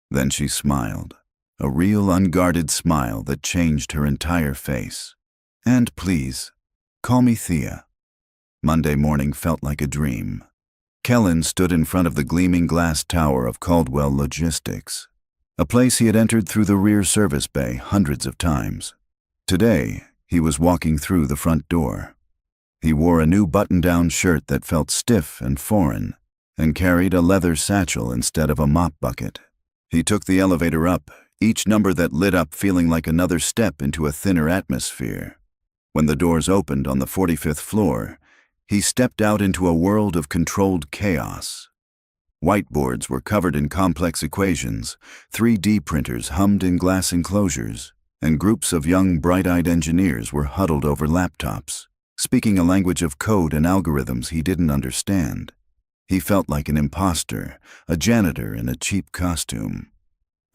A: Then she smiled, a real unguarded smile that changed her entire face. "And please, call me Thea." Monday morning felt like a dream. Kellen stood in front of the gleaming glass tower of Caldwell Logistics, a place he had entered through the rear service bay hundreds of times. Today, he was walking through the front door. He wore a new button-down shirt that felt stiff and foreign, and carried a leather satchel instead of a mop bucket. He took the elevator up, each number that lit up feeling like another step into a thinner atmosphere. When the doors opened on the 45th floor, he stepped out into a world of controlled chaos. Whiteboards were covered in complex equations, 3D printers hummed in glass enclosures, and groups of young, bright-eyed engineers were huddled over laptops, speaking a language of code and algorithms he didn't understand. He felt like an imposter, a janitor in a cheap costume.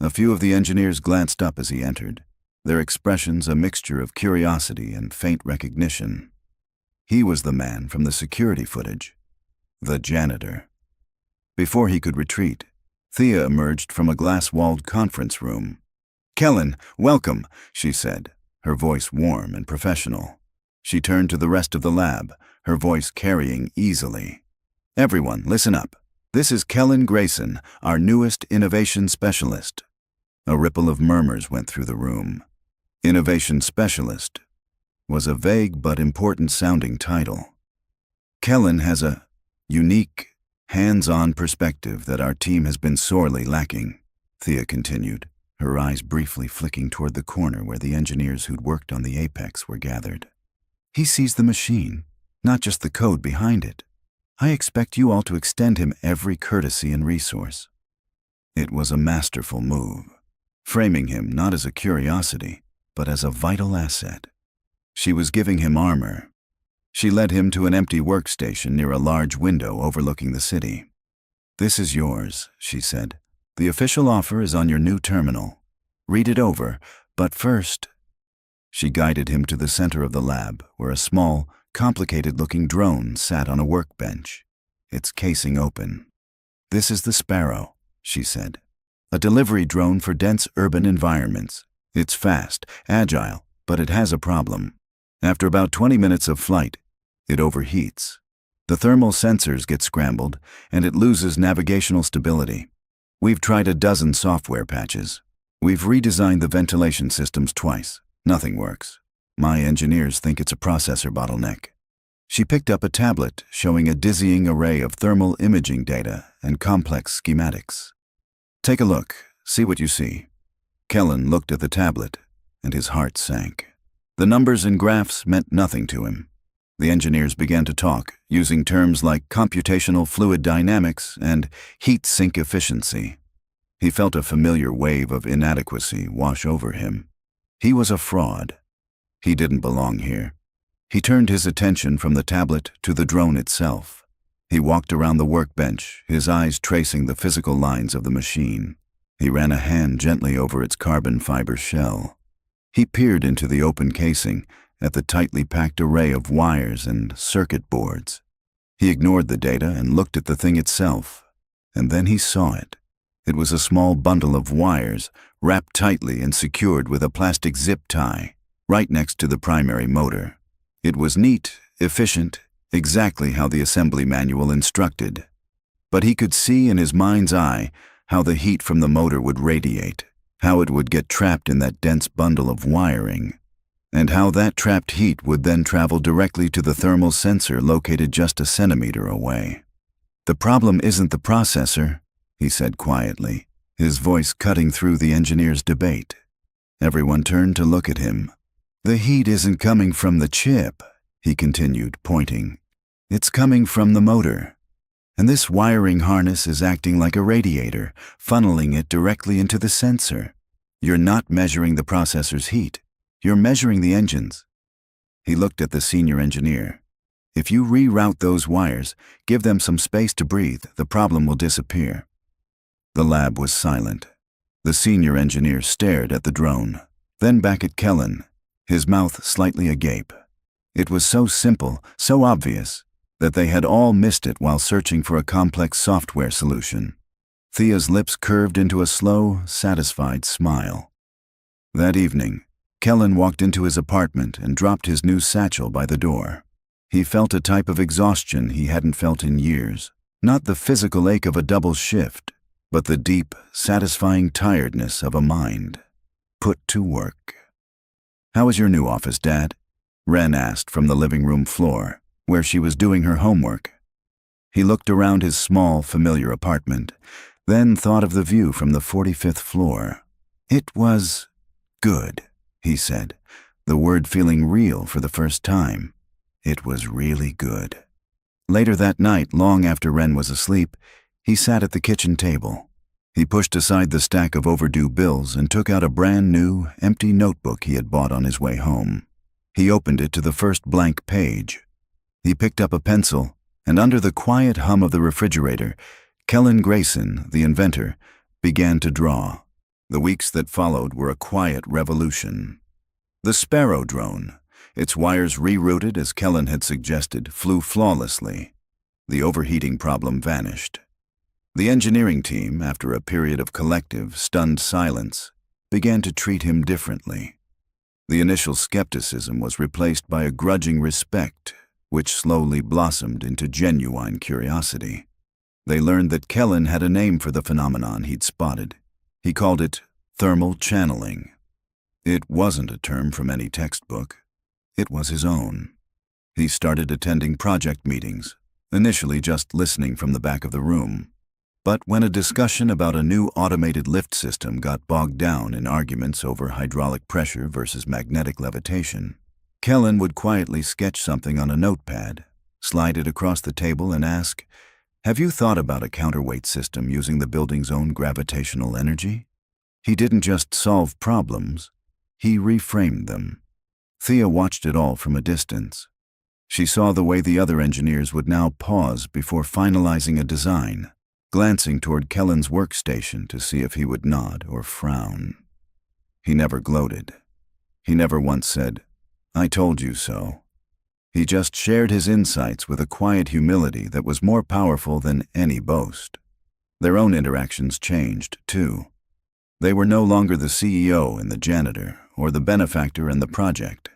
A: A few of the engineers glanced up as he entered, their expressions a mixture of curiosity and faint recognition. He was the man from the security footage, the janitor. Before he could retreat, Thea emerged from a glass-walled conference room. "Kellen, welcome," she said, her voice warm and professional. She turned to the rest of the lab, her voice carrying easily. "Everyone, listen up. This is Kellen Grayson, our newest innovation specialist." A ripple of murmurs went through the room. Innovation specialist was a vague but important-sounding title. "Kellen has a unique, hands-on perspective that our team has been sorely lacking," Thea continued, her eyes briefly flicking toward the corner where the engineers who'd worked on the Apex were gathered. "He sees the machine, not just the code behind it. I expect you all to extend him every courtesy and resource." It was a masterful move, framing him not as a curiosity, but as a vital asset. She was giving him armor. She led him to an empty workstation near a large window overlooking the city. "This is yours," she said. "The official offer is on your new terminal. Read it over, but first—" She guided him to the center of the lab, where a small, complicated-looking drone sat on a workbench, its casing open. "This is the Sparrow," she said. "A delivery drone for dense urban environments. It's fast, agile, but it has a problem. After about 20 minutes of flight, it overheats. The thermal sensors get scrambled, and it loses navigational stability. We've tried a dozen software patches. We've redesigned the ventilation systems twice. Nothing works. My engineers think it's a processor bottleneck." She picked up a tablet showing a dizzying array of thermal imaging data and complex schematics. "Take a look. See what you see." Kellen looked at the tablet, and his heart sank. The numbers and graphs meant nothing to him. The engineers began to talk, using terms like computational fluid dynamics and heat sink efficiency. He felt a familiar wave of inadequacy wash over him. He was a fraud. He didn't belong here. He turned his attention from the tablet to the drone itself. He walked around the workbench, his eyes tracing the physical lines of the machine. He ran a hand gently over its carbon fiber shell. He peered into the open casing, at the tightly packed array of wires and circuit boards. He ignored the data and looked at the thing itself. And then he saw it. It was a small bundle of wires, wrapped tightly and secured with a plastic zip tie, right next to the primary motor. It was neat, efficient, exactly how the assembly manual instructed. But he could see in his mind's eye how the heat from the motor would radiate, how it would get trapped in that dense bundle of wiring, and how that trapped heat would then travel directly to the thermal sensor located just a centimeter away. "The problem isn't the processor," he said quietly, his voice cutting through the engineer's debate. Everyone turned to look at him. "The heat isn't coming from the chip," he continued, pointing. "It's coming from the motor. And this wiring harness is acting like a radiator, funneling it directly into the sensor. You're not measuring the processor's heat. You're measuring the engine's." He looked at the senior engineer. "If you reroute those wires, give them some space to breathe, the problem will disappear." The lab was silent. The senior engineer stared at the drone, then back at Kellen, his mouth slightly agape. It was so simple, so obvious, that they had all missed it while searching for a complex software solution. Thea's lips curved into a slow, satisfied smile. That evening, Kellen walked into his apartment and dropped his new satchel by the door. He felt a type of exhaustion he hadn't felt in years. Not the physical ache of a double shift, but the deep, satisfying tiredness of a mind put to work. "How is your new office, Dad?" Wren asked from the living room floor, where she was doing her homework. He looked around his small, familiar apartment, then thought of the view from the 45th floor. It was good, he said, the word feeling real for the first time. It was really good. Later that night, long after Wren was asleep, he sat at the kitchen table. He pushed aside the stack of overdue bills and took out a brand new, empty notebook he had bought on his way home. He opened it to the first blank page. He picked up a pencil, and under the quiet hum of the refrigerator, Kellen Grayson, the inventor, began to draw. The weeks that followed were a quiet revolution. The Sparrow drone, its wires rerouted as Kellen had suggested, flew flawlessly. The overheating problem vanished. The engineering team, after a period of collective, stunned silence, began to treat him differently. The initial skepticism was replaced by a grudging respect, which slowly blossomed into genuine curiosity. They learned that Kellen had a name for the phenomenon he'd spotted. He called it thermal channeling. It wasn't a term from any textbook. It was his own. He started attending project meetings, initially just listening from the back of the room. But when a discussion about a new automated lift system got bogged down in arguments over hydraulic pressure versus magnetic levitation, Kellen would quietly sketch something on a notepad, slide it across the table and ask, "Have you thought about a counterweight system using the building's own gravitational energy?" He didn't just solve problems, he reframed them. Thea watched it all from a distance. She saw the way the other engineers would now pause before finalizing a design, glancing toward Kellen's workstation to see if he would nod or frown. He never gloated. He never once said, "I told you so." He just shared his insights with a quiet humility that was more powerful than any boast. Their own interactions changed, too. They were no longer the CEO and the janitor, or the benefactor and the project.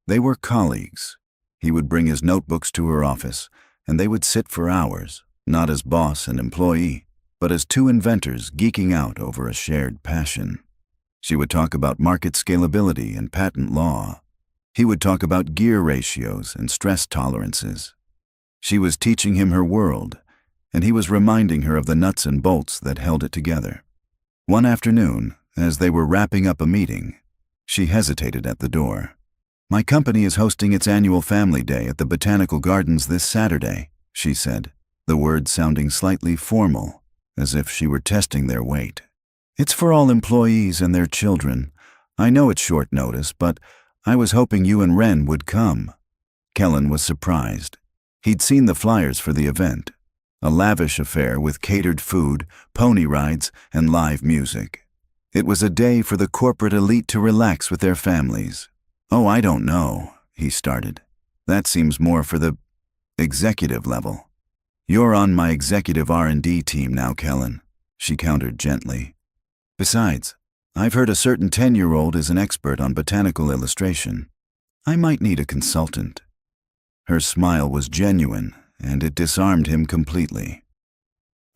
A: They were colleagues. He would bring his notebooks to her office, and they would sit for hours, not as boss and employee, but as two inventors geeking out over a shared passion. She would talk about market scalability and patent law. He would talk about gear ratios and stress tolerances. She was teaching him her world, and he was reminding her of the nuts and bolts that held it together. One afternoon, as they were wrapping up a meeting, she hesitated at the door. "My company is hosting its annual family day at the Botanical Gardens this Saturday," she said, the words sounding slightly formal, as if she were testing their weight. "It's for all employees and their children. I know it's short notice, but I was hoping you and Wren would come." Kellen was surprised. He'd seen the flyers for the event, a lavish affair with catered food, pony rides, and live music. It was a day for the corporate elite to relax with their families. "Oh, I don't know," he started. "That seems more for the executive level." "You're on my executive R&D team now, Kellen," she countered gently. "Besides, I've heard a certain 10-year-old is an expert on botanical illustration. I might need a consultant." Her smile was genuine, and it disarmed him completely.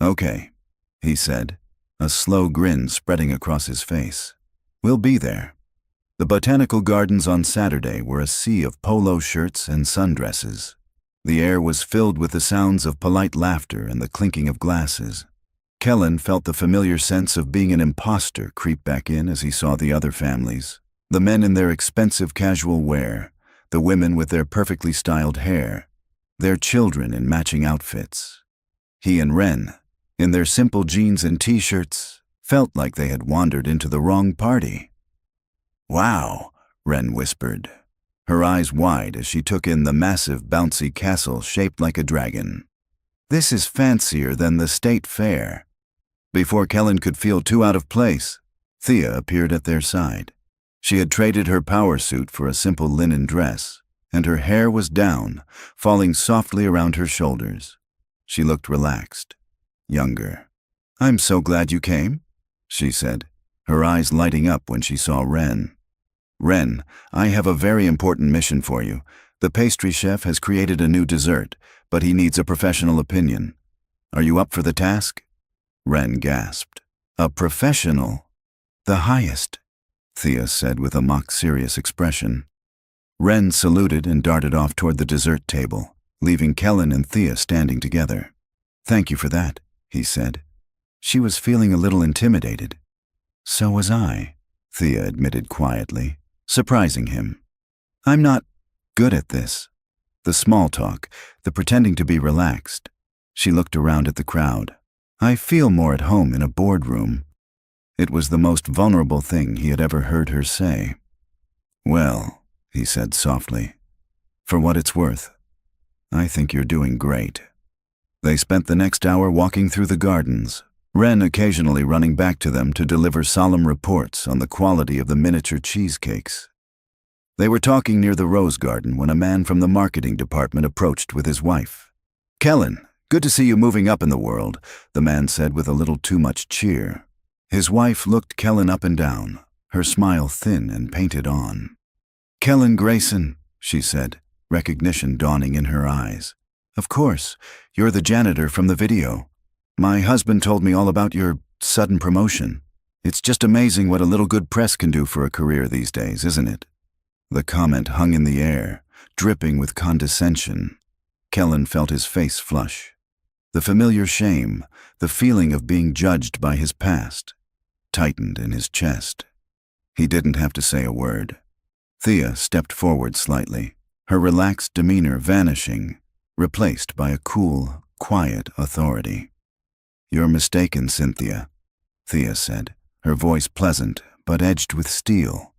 A: "Okay," he said, a slow grin spreading across his face. "We'll be there." The Botanical Gardens on Saturday were a sea of polo shirts and sundresses. The air was filled with the sounds of polite laughter and the clinking of glasses. Kellen felt the familiar sense of being an imposter creep back in as he saw the other families, the men in their expensive casual wear, the women with their perfectly styled hair, their children in matching outfits. He and Wren, in their simple jeans and t-shirts, felt like they had wandered into the wrong party. "Wow," Wren whispered, her eyes wide as she took in the massive, bouncy castle shaped like a dragon. "This is fancier than the state fair." Before Kellen could feel too out of place, Thea appeared at their side. She had traded her power suit for a simple linen dress, and her hair was down, falling softly around her shoulders. She looked relaxed, younger. "I'm so glad you came," she said, her eyes lighting up when she saw Ren. "Ren, I have a very important mission for you. The pastry chef has created a new dessert, but he needs a professional opinion. Are you up for the task?" Ren gasped. "A professional?" "The highest," Thea said with a mock-serious expression. Ren saluted and darted off toward the dessert table, leaving Kellen and Thea standing together. "Thank you for that," he said. She was feeling a little intimidated. "So was I," Thea admitted quietly, surprising him. "I'm not good at this." The small talk, the pretending to be relaxed. She looked around at the crowd. "I feel more at home in a boardroom." It was the most vulnerable thing he had ever heard her say. "Well," he said softly, "for what it's worth, I think you're doing great." They spent the next hour walking through the gardens, Ren occasionally running back to them to deliver solemn reports on the quality of the miniature cheesecakes. They were talking near the rose garden when a man from the marketing department approached with his wife. "Kellen, good to see you moving up in the world," the man said with a little too much cheer. His wife looked Kellen up and down, her smile thin and painted on. "Kellen Grayson," she said, recognition dawning in her eyes. "Of course, you're the janitor from the video. My husband told me all about your sudden promotion. It's just amazing what a little good press can do for a career these days, isn't it?" The comment hung in the air, dripping with condescension. Kellen felt his face flush. The familiar shame, the feeling of being judged by his past, tightened in his chest. He didn't have to say a word. Thea stepped forward slightly, her relaxed demeanor vanishing, replaced by a cool, quiet authority. "You're mistaken, Cynthia," Thea said, her voice pleasant but edged with steel.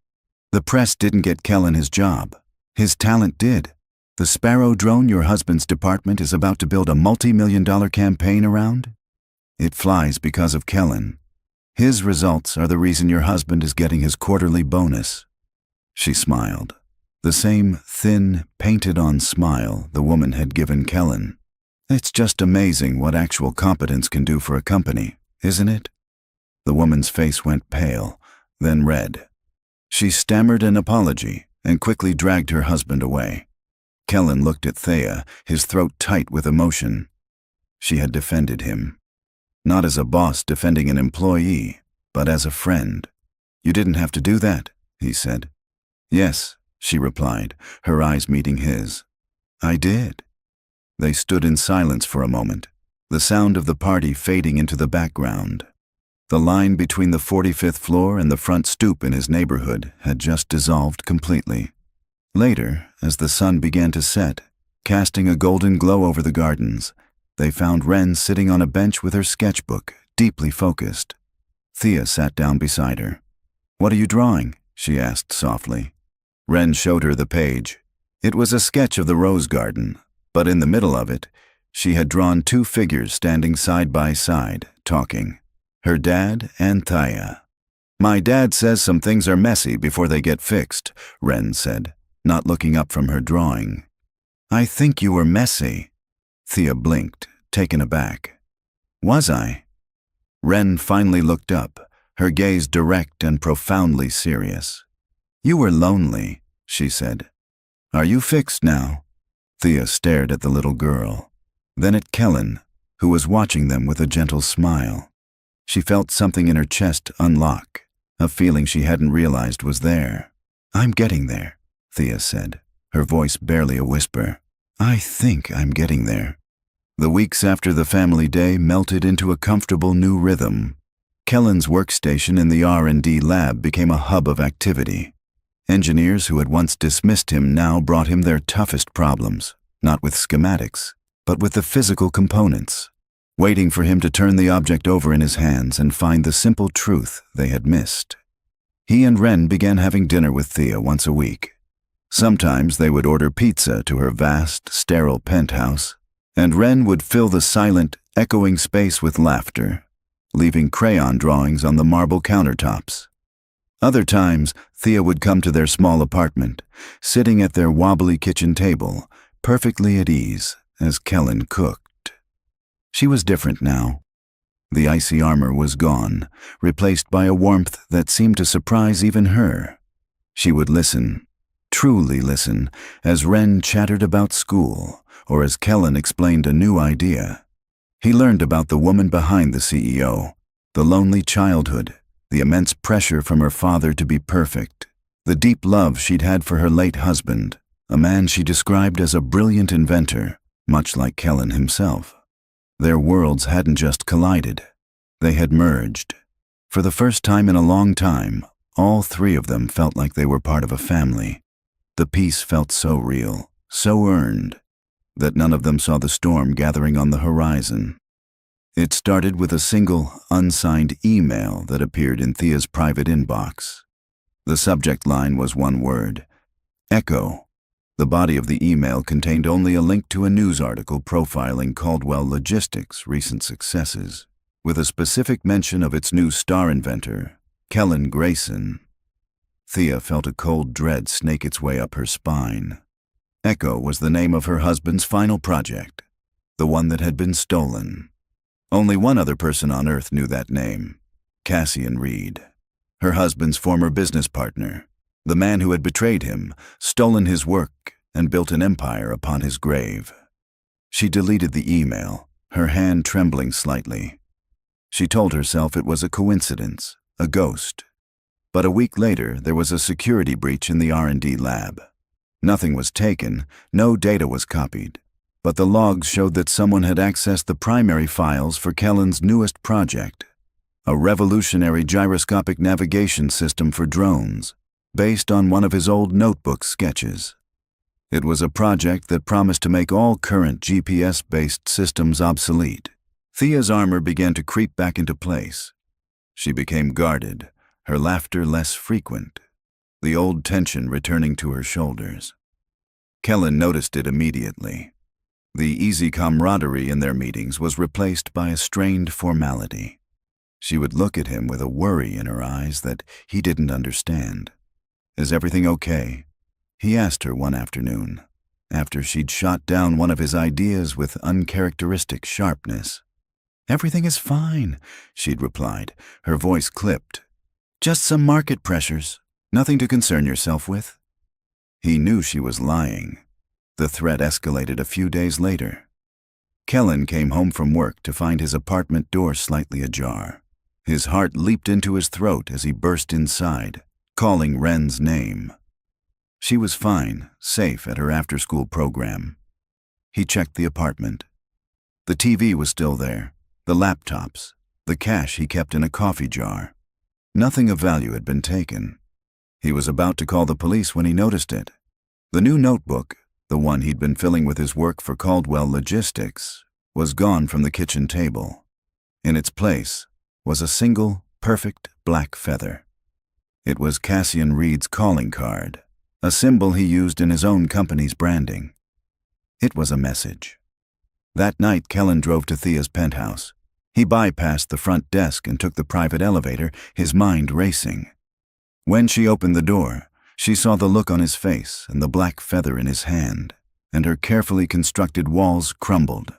A: "The press didn't get Kellen his job. His talent did. The Sparrow drone your husband's department is about to build a multi-million-dollar campaign around? It flies because of Kellen. His results are the reason your husband is getting his quarterly bonus." She smiled, the same thin, painted-on smile the woman had given Kellen. "It's just amazing what actual competence can do for a company, isn't it?" The woman's face went pale, then red. She stammered an apology and quickly dragged her husband away. Kellen looked at Thea, his throat tight with emotion. She had defended him. Not as a boss defending an employee, but as a friend. "You didn't have to do that," he said. "Yes," she replied, her eyes meeting his. "I did." They stood in silence for a moment, the sound of the party fading into the background. The line between the 45th floor and the front stoop in his neighborhood had just dissolved completely. Later, as the sun began to set, casting a golden glow over the gardens, they found Ren sitting on a bench with her sketchbook, deeply focused. Thea sat down beside her. "What are you drawing?" she asked softly. Ren showed her the page. It was a sketch of the rose garden, but in the middle of it, she had drawn two figures standing side by side, talking. Her dad and Thea. "My dad says some things are messy before they get fixed," Ren said, not looking up from her drawing. "I think you were messy." Thea blinked, taken aback. "Was I?" Ren finally looked up, her gaze direct and profoundly serious. "You were lonely," she said. "Are you fixed now?" Thea stared at the little girl, then at Kellen, who was watching them with a gentle smile. She felt something in her chest unlock, a feeling she hadn't realized was there. "I'm getting there," Thea said, her voice barely a whisper. "I think I'm getting there." The weeks after the family day melted into a comfortable new rhythm. Kellen's workstation in the R&D lab became a hub of activity. Engineers who had once dismissed him now brought him their toughest problems, not with schematics, but with the physical components, waiting for him to turn the object over in his hands and find the simple truth they had missed. He and Ren began having dinner with Thea once a week. Sometimes they would order pizza to her vast, sterile penthouse, and Ren would fill the silent, echoing space with laughter. leaving crayon drawings on the marble countertops. Other times, Thea would come to their small apartment, sitting at their wobbly kitchen table, perfectly at ease, as Kellen cooked. She was different now. The icy armor was gone, replaced by a warmth that seemed to surprise even her. She would listen, truly listen, as Wren chattered about school, or as Kellen explained a new idea. He learned about the woman behind the CEO, the lonely childhood, the immense pressure from her father to be perfect, the deep love she'd had for her late husband, a man she described as a brilliant inventor, much like Kellen himself. Their worlds hadn't just collided, they had merged. For the first time in a long time, all three of them felt like they were part of a family. The peace felt so real, so earned, that none of them saw the storm gathering on the horizon. It started with a single, unsigned email that appeared in Thea's private inbox. The subject line was one word: Echo. The body of the email contained only a link to a news article profiling Caldwell Logistics' recent successes, with a specific mention of its new star inventor, Kellen Grayson. Thea felt a cold dread snake its way up her spine. Echo was the name of her husband's final project, the one that had been stolen. Only one other person on Earth knew that name: Cassian Reed, her husband's former business partner, the man who had betrayed him, stolen his work, and built an empire upon his grave. She deleted the email, her hand trembling slightly. She told herself it was a coincidence, a ghost. But a week later, there was a security breach in the R&D lab. Nothing was taken, no data was copied, but the logs showed that someone had accessed the primary files for Kellen's newest project, a revolutionary gyroscopic navigation system for drones, based on one of his old notebook sketches. It was a project that promised to make all current GPS-based systems obsolete. Thea's armor began to creep back into place. She became guarded, her laughter less frequent, the old tension returning to her shoulders. Kellen noticed it immediately. The easy camaraderie in their meetings was replaced by a strained formality. She would look at him with a worry in her eyes that he didn't understand. "Is everything okay?" he asked her one afternoon, after she'd shot down one of his ideas with uncharacteristic sharpness. "Everything is fine," she'd replied, her voice clipped. "Just some market pressures. Nothing to concern yourself with." He knew she was lying. The threat escalated a few days later. Kellen came home from work to find his apartment door slightly ajar. His heart leaped into his throat as he burst inside, calling Wren's name. She was fine, safe at her after-school program. He checked the apartment. The TV was still there, the laptops, the cash he kept in a coffee jar. Nothing of value had been taken. He was about to call the police when he noticed it. The new notebook, the one he'd been filling with his work for Caldwell Logistics, was gone from the kitchen table. In its place was a single, perfect black feather. It was Cassian Reed's calling card, a symbol he used in his own company's branding. It was a message. That night, Kellen drove to Thea's penthouse. He bypassed the front desk and took the private elevator, his mind racing. When she opened the door, she saw the look on his face and the black feather in his hand, and her carefully constructed walls crumbled.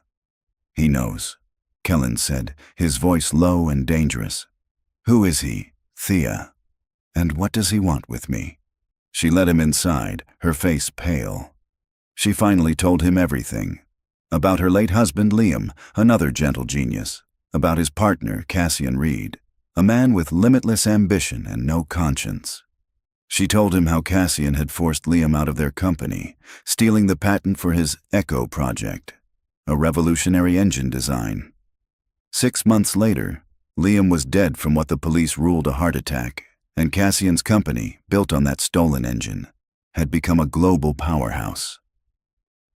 A: "He knows," Kellen said, his voice low and dangerous. "Who is he, Thea? And what does he want with me?" She led him inside, her face pale. She finally told him everything. About her late husband, Liam, another gentle genius. About his partner, Cassian Reed, a man with limitless ambition and no conscience. She told him how Cassian had forced Liam out of their company, stealing the patent for his Echo project, a revolutionary engine design. 6 months later, Liam was dead from what the police ruled a heart attack, and Cassian's company, built on that stolen engine, had become a global powerhouse.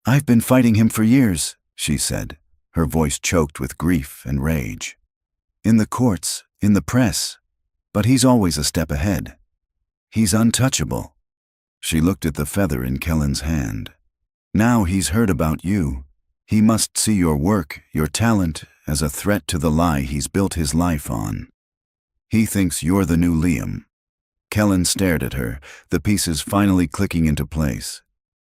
A: "I've been fighting him for years," she said, her voice choked with grief and rage. "In the courts, in the press, but he's always a step ahead. He's untouchable." She looked at the feather in Kellen's hand. "Now he's heard about you. He must see your work, your talent, as a threat to the lie he's built his life on. He thinks you're the new Liam. Kellen stared at her, the pieces finally clicking into place.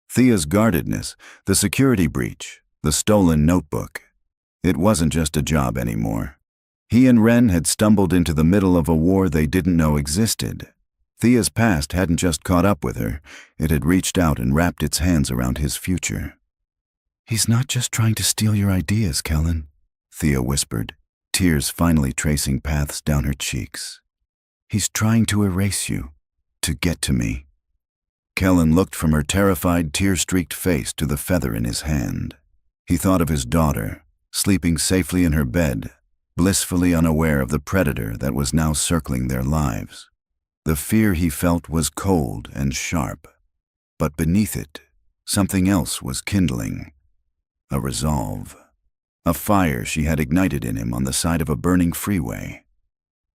A: Thea's guardedness, the security breach, the stolen notebook. It wasn't just a job anymore. He and Ren had stumbled into the middle of a war they didn't know existed. Thea's past hadn't just caught up with her, it had reached out and wrapped its hands around his future. "He's not just trying to steal your ideas, Kellen," Thea whispered, tears finally tracing paths down her cheeks. "He's trying to erase you, to get to me." Kellen looked from her terrified, tear-streaked face to the feather in his hand. He thought of his daughter, sleeping safely in her bed, blissfully unaware of the predator that was now circling their lives. The fear he felt was cold and sharp, but beneath it, something else was kindling. A resolve. A fire she had ignited in him on the side of a burning freeway.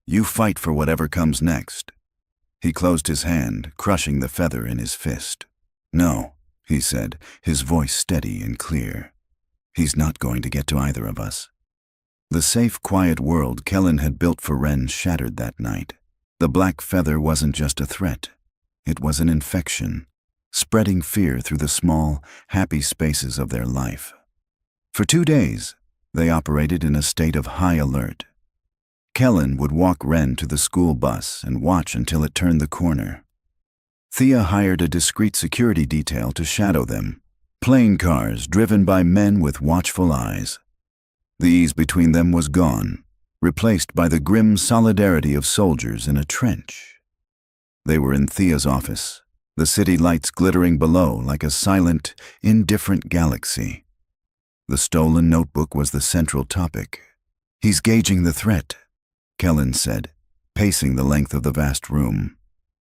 A: "You fight for whatever comes next." He closed his hand, crushing the feather in his fist. "No," he said, his voice steady and clear. "He's not going to get to either of us." The safe, quiet world Kellen had built for Ren shattered that night. The black feather wasn't just a threat. It was an infection, spreading fear through the small, happy spaces of their life. For 2 days, they operated in a state of high alert. Kellen would walk Ren to the school bus and watch until it turned the corner. Thea hired a discreet security detail to shadow them, plain cars driven by men with watchful eyes. The ease between them was gone, replaced by the grim solidarity of soldiers in a trench. They were in Thea's office, the city lights glittering below like a silent, indifferent galaxy. The stolen notebook was the central topic. "He's gauging the threat," Kellen said, pacing the length of the vast room.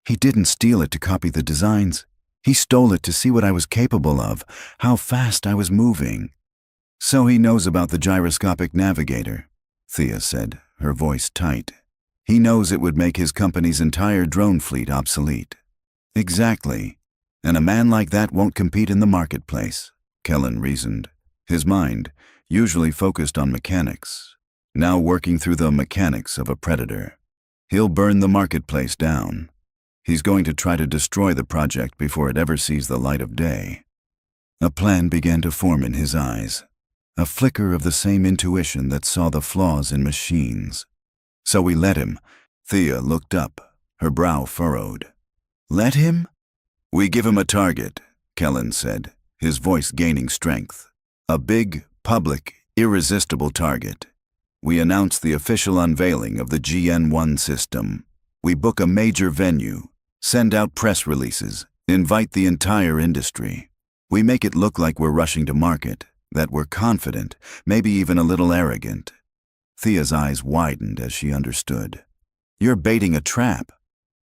A: "He didn't steal it to copy the designs. He stole it to see what I was capable of, how fast I was moving." "So he knows about the gyroscopic navigator," Thea said, her voice tight. "He knows it would make his company's entire drone fleet obsolete." "Exactly. And a man like that won't compete in the marketplace," Kellen reasoned, his mind, usually focused on mechanics, now working through the mechanics of a predator. He'll burn the marketplace down. He's going to try to destroy the project before it ever sees the light of day. A plan began to form in his eyes, a flicker of the same intuition that saw the flaws in machines. "So we let him." Thea looked up, her brow furrowed. "Let him?" "We give him a target," Kellen said, his voice gaining strength. "A big, public, irresistible target. We announce the official unveiling of the GN1 system. We book a major venue, send out press releases, invite the entire industry. We make it look like we're rushing to market, that we're confident, maybe even a little arrogant." Thea's eyes widened as she understood. "You're baiting a trap.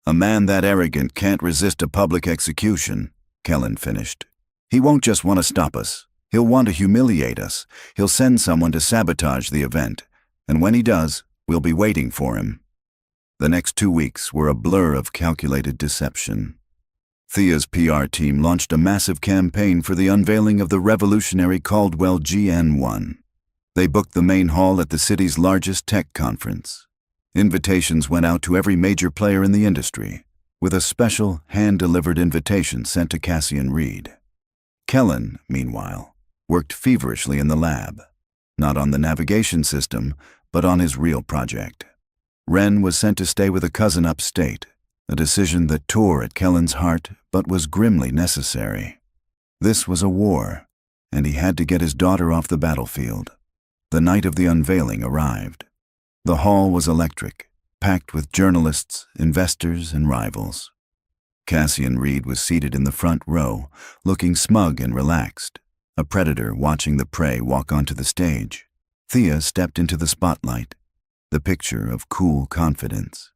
A: A man that arrogant can't resist a public execution," Kellen finished. "He won't just want to stop us. He'll want to humiliate us. He'll send someone to sabotage the event. And when he does, we'll be waiting for him." The next 2 weeks were a blur of calculated deception. Thea's PR team launched a massive campaign for the unveiling of the revolutionary Caldwell GN1. They booked the main hall at the city's largest tech conference. Invitations went out to every major player in the industry, with a special, hand-delivered invitation sent to Cassian Reed. Kellen, meanwhile, worked feverishly in the lab, not on the navigation system, but on his real project. Ren was sent to stay with a cousin upstate, a decision that tore at Kellen's heart but was grimly necessary. This was a war, and he had to get his daughter off the battlefield. The night of the unveiling arrived. The hall was electric, packed with journalists, investors, and rivals. Cassian Reed was seated in the front row, looking smug and relaxed, a predator watching the prey walk onto the stage. Thea stepped into the spotlight, the picture of cool confidence.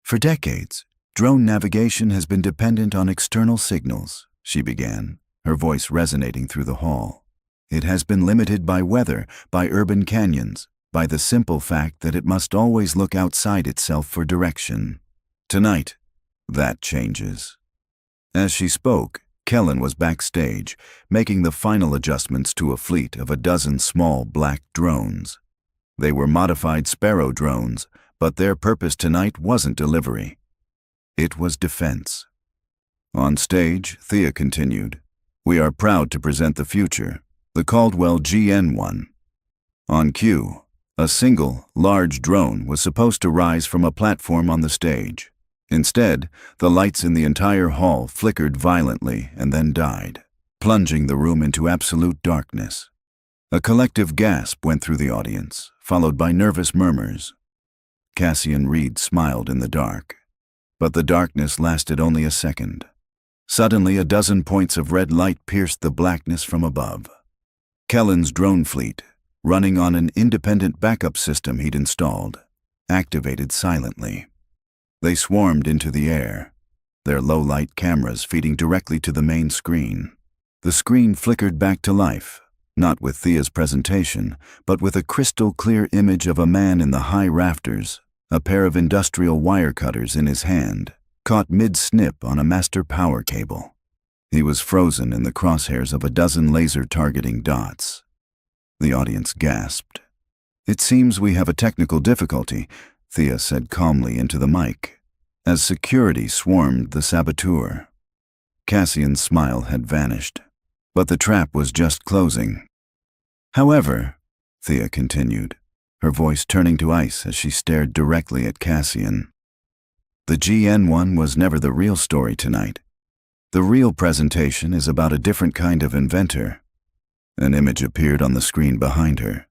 A: "For decades, drone navigation has been dependent on external signals," she began, her voice resonating through the hall. "It has been limited by weather, by urban canyons, by the simple fact that it must always look outside itself for direction. Tonight, that changes." As she spoke, Kellen was backstage, making the final adjustments to a fleet of a dozen small black drones. They were modified Sparrow drones, but their purpose tonight wasn't delivery. It was defense. On stage, Thea continued, "We are proud to present the future, the Caldwell GN1. On cue, a single, large drone was supposed to rise from a platform on the stage. Instead, the lights in the entire hall flickered violently and then died, plunging the room into absolute darkness. A collective gasp went through the audience, followed by nervous murmurs. Cassian Reed smiled in the dark. But the darkness lasted only a second. Suddenly, a dozen points of red light pierced the blackness from above. Kellen's drone fleet, running on an independent backup system he'd installed, activated silently. They swarmed into the air, their low-light cameras feeding directly to the main screen. The screen flickered back to life, not with Thea's presentation, but with a crystal-clear image of a man in the high rafters, a pair of industrial wire cutters in his hand, caught mid-snip on a master power cable. He was frozen in the crosshairs of a dozen laser-targeting dots. The audience gasped. "It seems we have a technical difficulty," Thea said calmly into the mic, as security swarmed the saboteur. Cassian's smile had vanished, but the trap was just closing. "However," Thea continued, her voice turning to ice as she stared directly at Cassian, "the GN1 was never the real story tonight. The real presentation is about a different kind of inventor." An image appeared on the screen behind her.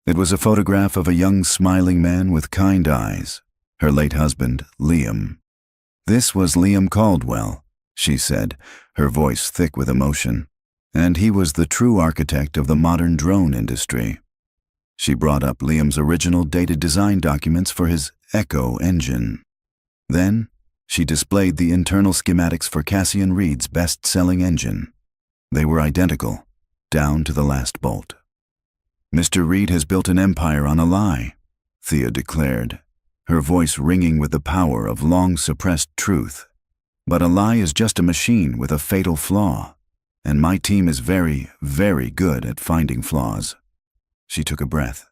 A: It was a photograph of a young smiling man with kind eyes, her late husband, Liam. "This was Liam Caldwell," she said, her voice thick with emotion, "and he was the true architect of the modern drone industry." She brought up Liam's original dated design documents for his Echo engine. Then, she displayed the internal schematics for Cassian Reed's best-selling engine. They were identical, down to the last bolt. "Mr. Reed has built an empire on a lie," Thea declared, her voice ringing with the power of long-suppressed truth. "But a lie is just a machine with a fatal flaw, and my team is very, very good at finding flaws." She took a breath.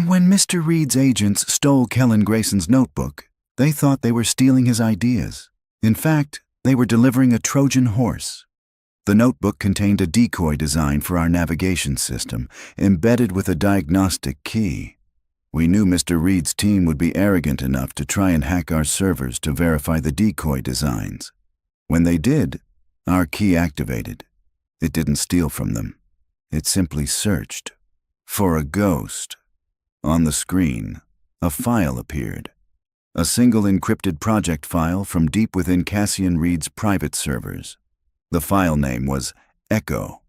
A: "When Mr. Reed's agents stole Kellen Grayson's notebook, they thought they were stealing his ideas. In fact, they were delivering a Trojan horse. The notebook contained a decoy design for our navigation system, embedded with a diagnostic key. We knew Mr. Reed's team would be arrogant enough to try and hack our servers to verify the decoy designs. When they did, our key activated. It didn't steal from them. It simply searched for a ghost." On the screen, a file appeared. A single encrypted project file from deep within Cassian Reed's private servers. The file name was Echo,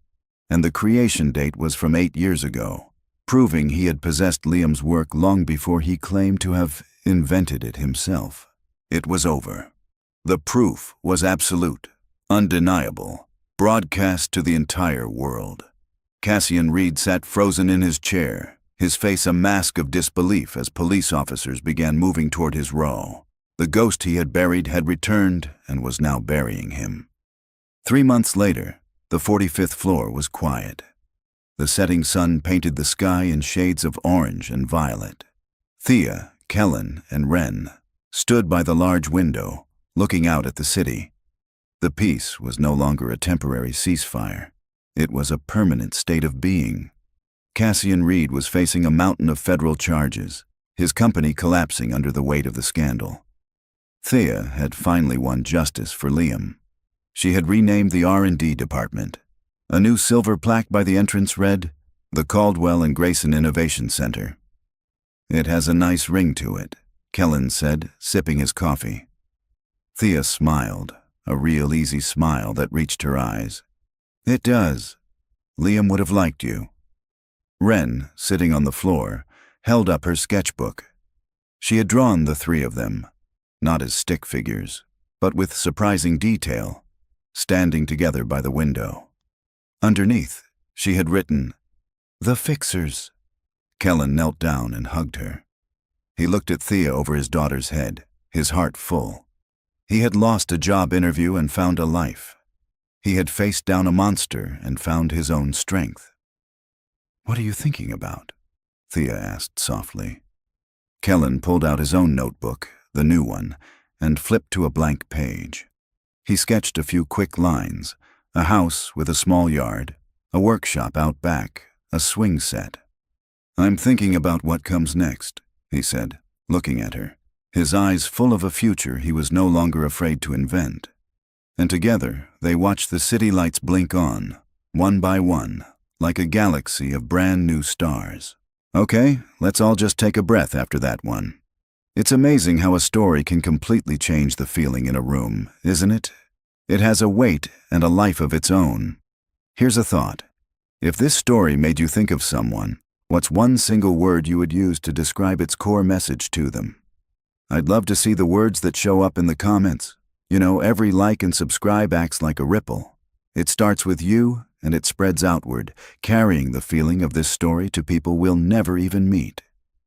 A: and the creation date was from 8 years ago, proving he had possessed Liam's work long before he claimed to have invented it himself. It was over. The proof was absolute, undeniable, broadcast to the entire world. Cassian Reed sat frozen in his chair, his face a mask of disbelief as police officers began moving toward his row. The ghost he had buried had returned and was now burying him. 3 months later, the 45th floor was quiet. The setting sun painted the sky in shades of orange and violet. Thea, Kellen, and Wren stood by the large window, looking out at the city. The peace was no longer a temporary ceasefire. It was a permanent state of being. Cassian Reed was facing a mountain of federal charges, his company collapsing under the weight of the scandal. Thea had finally won justice for Liam. She had renamed the R&D department. A new silver plaque by the entrance read, "The Caldwell and Grayson Innovation Center." "It has a nice ring to it," Kellen said, sipping his coffee. Thea smiled, a real easy smile that reached her eyes. "It does. Liam would have liked you." Wren, sitting on the floor, held up her sketchbook. She had drawn the 3 of them, not as stick figures, but with surprising detail, standing together by the window. Underneath, she had written, "The Fixers." Kellen knelt down and hugged her. He looked at Thea over his daughter's head, his heart full. He had lost a job interview and found a life. He had faced down a monster and found his own strength. "What are you thinking about?" Thea asked softly. Kellen pulled out his own notebook, the new one, and flipped to a blank page. He sketched a few quick lines: a house with a small yard, a workshop out back, a swing set. "I'm thinking about what comes next," he said, looking at her, his eyes full of a future he was no longer afraid to invent. And together they watched the city lights blink on, one by one, like a galaxy of brand new stars. Okay, let's all just take a breath after that one. It's amazing how a story can completely change the feeling in a room, isn't it? It has a weight and a life of its own. Here's a thought. If this story made you think of someone, what's one single word you would use to describe its core message to them? I'd love to see the words that show up in the comments. You know, every like and subscribe acts like a ripple. It starts with you, and it spreads outward, carrying the feeling of this story to people we'll never even meet.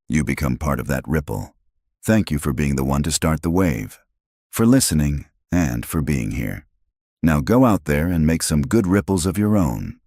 A: You become part of that ripple. Thank you for being the one to start the wave, for listening, and for being here. Now go out there and make some good ripples of your own.